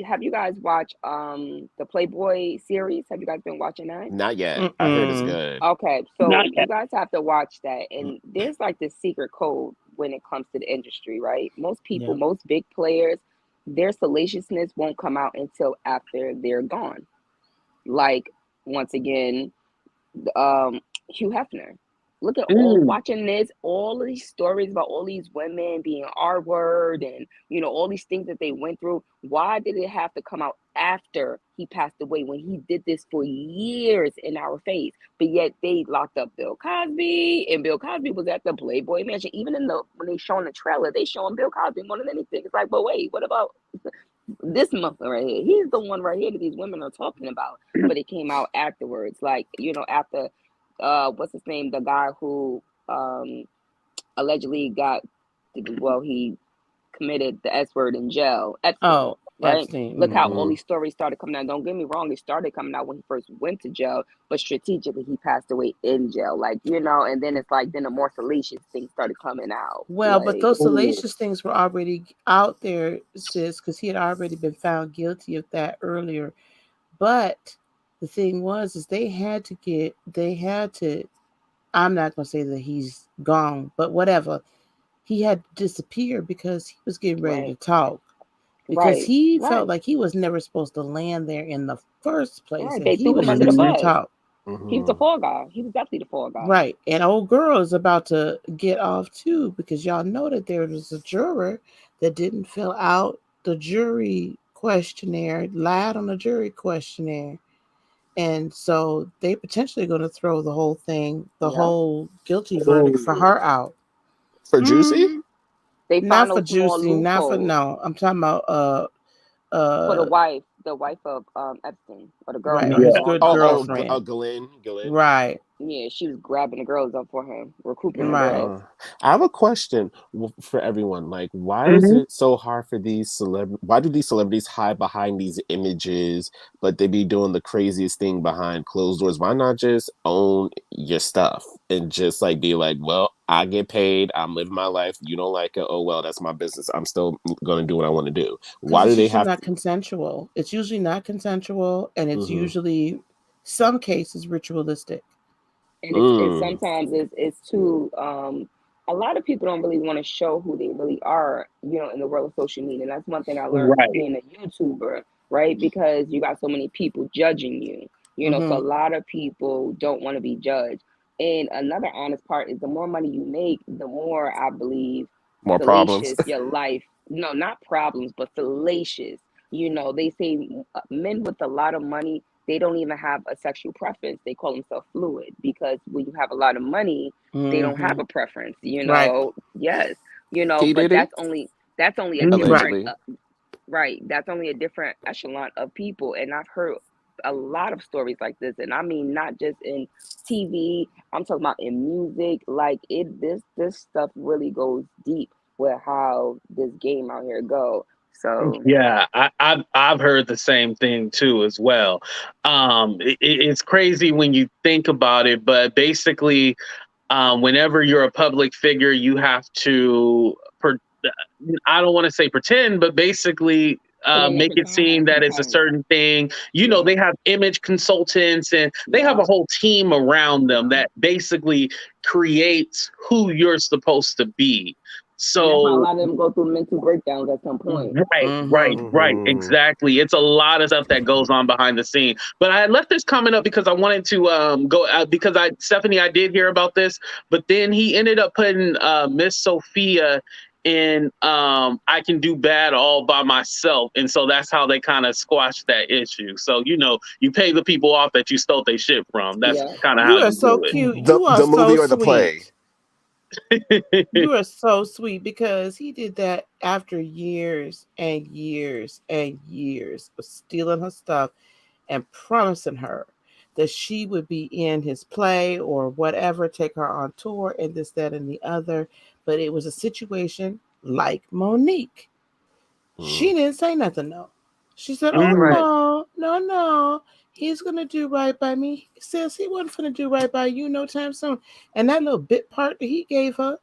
Have you guys watched the Playboy series? Have you guys been watching that? Not yet. I heard it's good. Okay, so you guys have to watch that. And there's like this secret code when it comes to the industry, right? Most people, most big players, their salaciousness won't come out until after they're gone. Like, once again, Hugh Hefner. Look at watching this, all of these stories about all these women being R-word and, you know, all these things that they went through. Why did it have to come out after he passed away when he did this for years in our face? But yet they locked up Bill Cosby, and Bill Cosby was at the Playboy Mansion. Even when they showing the trailer, they showing Bill Cosby more than anything. It's like, but wait, what about this month right here? He's the one right here that these women are talking about. But it came out afterwards, like, you know, after what's his name? The guy who allegedly he committed the S word in jail. Epstein, right? Epstein. Look how all these stories started coming out. Don't get me wrong, they started coming out when he first went to jail, but strategically he passed away in jail. Like, you know, and then it's like, then the more salacious things started coming out. Well, like, but those salacious things were already out there, sis, because he had already been found guilty of that earlier. But the thing is they had to, I'm not going to say that he's gone, but whatever. He had to disappear because he was getting ready to talk. Because he felt like he was never supposed to land there in the first place. Right. They threw him under the bus. He was the fall guy. He was definitely the fall guy. Right. And old girl is about to get off too, because y'all know that there was a juror that didn't fill out the jury questionnaire, lied on the jury questionnaire. And so they potentially going to throw the whole thing, whole guilty verdict for her out. For Jussie? They not for Jussie, not for I'm talking about for the wife of Epstein, or the girl. Right, his good girlfriend. Glenn. Right. Yeah, she was grabbing the girls up for him, recouping the girls. I have a question for everyone. Like, why is it so hard for these celebrities? Why do these celebrities hide behind these images, but they be doing the craziest thing behind closed doors? Why not just own your stuff and just like be like, well, I get paid, I'm living my life. You don't like it? Oh well, that's my business. I'm still going to do what I want to do. Why do they have? Not consensual. It's usually not consensual, and it's usually some cases ritualistic. And it's sometimes it's too. A lot of people don't really want to show who they really are, you know, in the world of social media. And that's one thing I learned being a YouTuber, right? Because you got so many people judging you, you know. So a lot of people don't want to be judged. And another honest part is the more money you make, the more, I believe, more problems. Your life. No, not problems, but salacious. You know, they say men with a lot of money, they don't even have a sexual preference. They call themselves fluid, because when you have a lot of money, they don't have a preference. You know, yes, you know, but that's only a different, that's only a different echelon of people. And I've heard a lot of stories like this, and I mean not just in TV. I'm talking about in music. Like this stuff really goes deep with how this game out here go. So yeah, I've heard the same thing too as well. It's crazy when you think about it, but basically, whenever you're a public figure, you have to. I don't want to say pretend, but basically. Make it seem that it's a certain thing. You know, they have image consultants and they have a whole team around them that basically creates who you're supposed to be. So a lot of them go through mental breakdowns at some point. Right. Exactly. It's a lot of stuff that goes on behind the scene. But I left this comment up because I wanted to go because Stephanie, I did hear about this, but then he ended up putting Miss Sophia in I can do bad all by myself. And so that's how they kind of squash that issue. So, you pay the people off that you stole their shit from. That's kind of how You are you so do cute. You are The movie so or the play? sweet. You are so sweet because he did that after years and years and years of stealing her stuff and promising her that she would be in his play or whatever, take her on tour and this, that, and the other. But it was a situation like Monique. She didn't say nothing, no. She said, oh, Right. no. He's going to do right by me. He says he wasn't going to do right by you no time soon. And that little bit part that he gave her,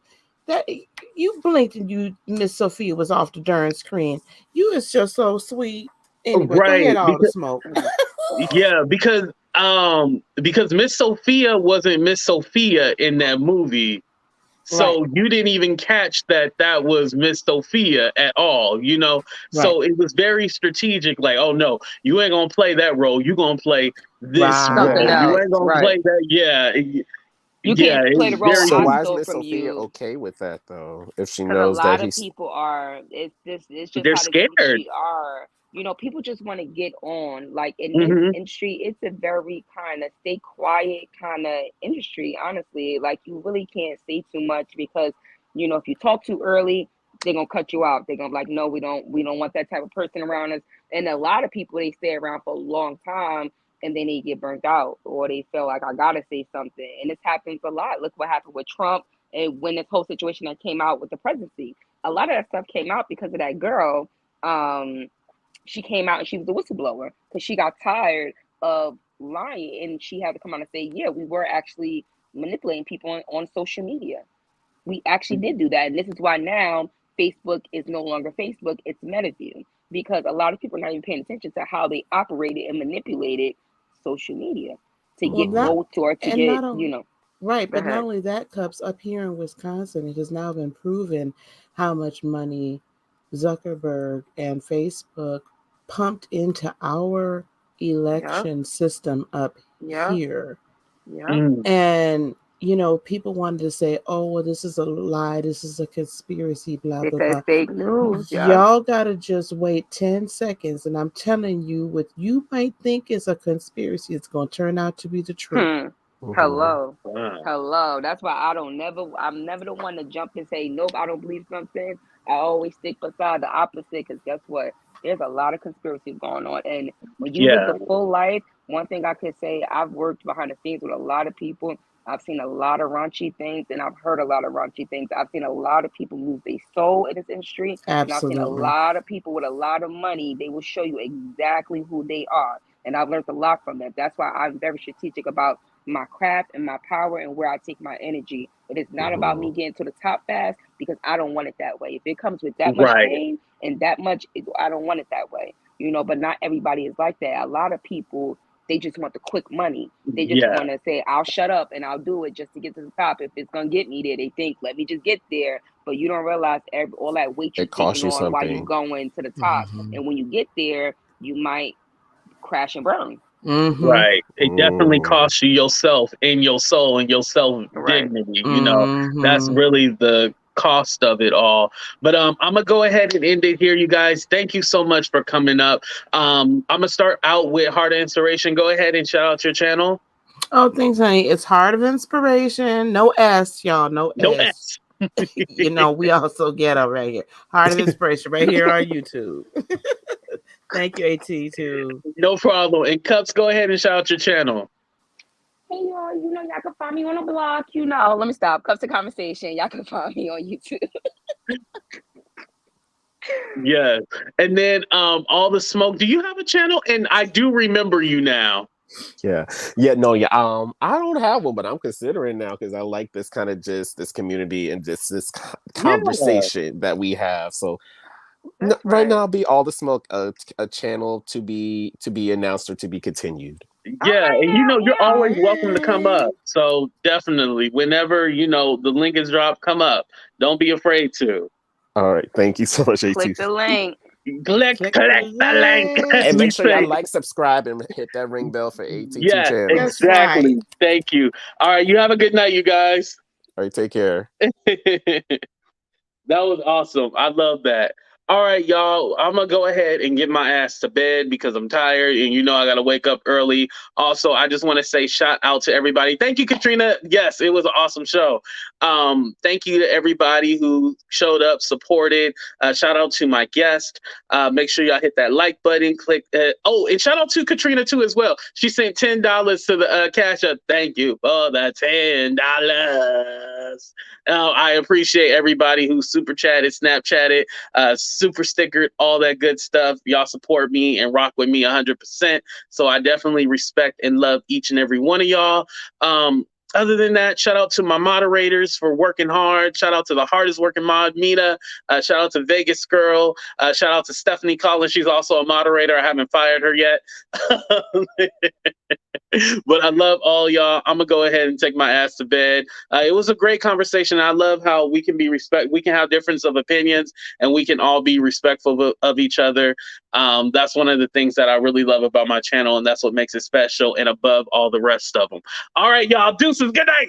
that you blinked and you, Miss Sophia, was off the darn screen. You is just so sweet. Anyway, go ahead, all the smoke. Yeah, because Miss Sophia wasn't Miss Sophia in that movie. So you didn't even catch that was Miss Sophia at all, So it was very strategic. Like, oh no, you ain't gonna play that role. You gonna play this role. You ain't gonna play that. Yeah, you can't play the role. So I why is stole Miss from Sophia you. okay with that though? If she Because a knows that lot of he's people are. It's just they're how this scared. industry are. People just want to get on. Like in this industry, it's a very kind of stay quiet kind of industry. Honestly, like you really can't say too much because if you talk too early, they're gonna cut you out. They're gonna be like, no, we don't want that type of person around us. And a lot of people, they stay around for a long time and then they get burnt out or they feel like I gotta say something. And this happens a lot. Look what happened with Trump and when this whole situation that came out with the presidency. A lot of that stuff came out because of that girl. She came out and she was a whistleblower because she got tired of lying and she had to come out and say, yeah, we were actually manipulating people on social media. We actually did do that. And this is why now Facebook is no longer Facebook, it's MetaView, because a lot of people are not even paying attention to how they operated and manipulated social media to get votes or to get, Right, but not only that, Cups, up here in Wisconsin, it has now been proven how much money Zuckerberg and Facebook pumped into our election system up here. And people wanted to say, oh, well, this is a lie, this is a conspiracy, blah, blah, blah. Fake news. Y'all gotta just wait 10 seconds. And I'm telling you, what you might think is a conspiracy, it's gonna turn out to be the truth. Hello. That's why I'm never the one to jump and say, nope, I don't believe something. I always stick beside the opposite because guess what? There's a lot of conspiracies going on. And when you live the full life, one thing I could say, I've worked behind the scenes with a lot of people. I've seen a lot of raunchy things and I've heard a lot of raunchy things. I've seen a lot of people lose their soul in this industry. Absolutely. And I've seen a lot of people with a lot of money. They will show you exactly who they are. And I've learned a lot from them. That's why I'm very strategic about my craft and my power and where I take my energy. It is not about me getting to the top fast because I don't want it that way. If it comes with that much pain and that much, I don't want it that way. But not everybody is like that. A lot of people, they just want the quick money. They just want to say, I'll shut up and I'll do it just to get to the top. If it's going to get me there, they think, let me just get there. But you don't realize all that weight you're taking on while you're going to the top. And when you get there, you might crash and burn. Right. It definitely costs you yourself and your soul and your self dignity. That's really the cost of it all. But I'm gonna go ahead and end it here, you guys. Thank you so much for coming up. I'm gonna start out with Heart of Inspiration. Go ahead and shout out your channel. Oh, thanks, honey. It's Heart of Inspiration. No S, y'all. No S. We also get up right here. Heart of Inspiration right here on YouTube. Thank you, AT, too. No problem. And Cups, go ahead and shout out your channel. Hey, y'all, y'all can find me on the blog, Let me stop. Cups of Conversation. Y'all can find me on YouTube. Yeah. And then All the Smoke. Do you have a channel? And I do remember you now. I don't have one, but I'm considering now because I like this kind of just this community and just this conversation that we have. So right now, I'll be All the Smoke, a channel to be announced or to be continued. Yeah, and you're always welcome to come up. So definitely, whenever the link is dropped, come up. Don't be afraid to. All right, thank you so much, AT. Click the link. Click the link. And make sure y'all like, subscribe, and hit that ring bell for AT2 channel. Exactly. Right. Thank you. All right, you have a good night, you guys. All right, take care. That was awesome. I love that. All right, y'all. I'm gonna go ahead and get my ass to bed because I'm tired, and I gotta wake up early. Also, I just want to say shout out to everybody. Thank you, Katrina. Yes, it was an awesome show. Thank you to everybody who showed up, supported. Shout out to my guest. Make sure y'all hit that like button. Click. And shout out to Katrina too as well. She sent $10 to the Cash App. Thank you for the $10. I appreciate everybody who super chatted, Snapchatted, super stickered, all that good stuff. Y'all support me and rock with me 100%. So I definitely respect and love each and every one of y'all. Other than that, shout out to my moderators for working hard. Shout out to the hardest working mod, Mina. Shout out to Vegas Girl. Shout out to Stephanie Collins. She's also a moderator. I haven't fired her yet. But I love all y'all. I'm gonna go ahead and take my ass to bed. It was a great conversation. I love how we can we can have difference of opinions, and we can all be respectful of each other. That's one of the things that I really love about my channel, and that's what makes it special and above all the rest of them. All right, y'all. Deuces. Good night.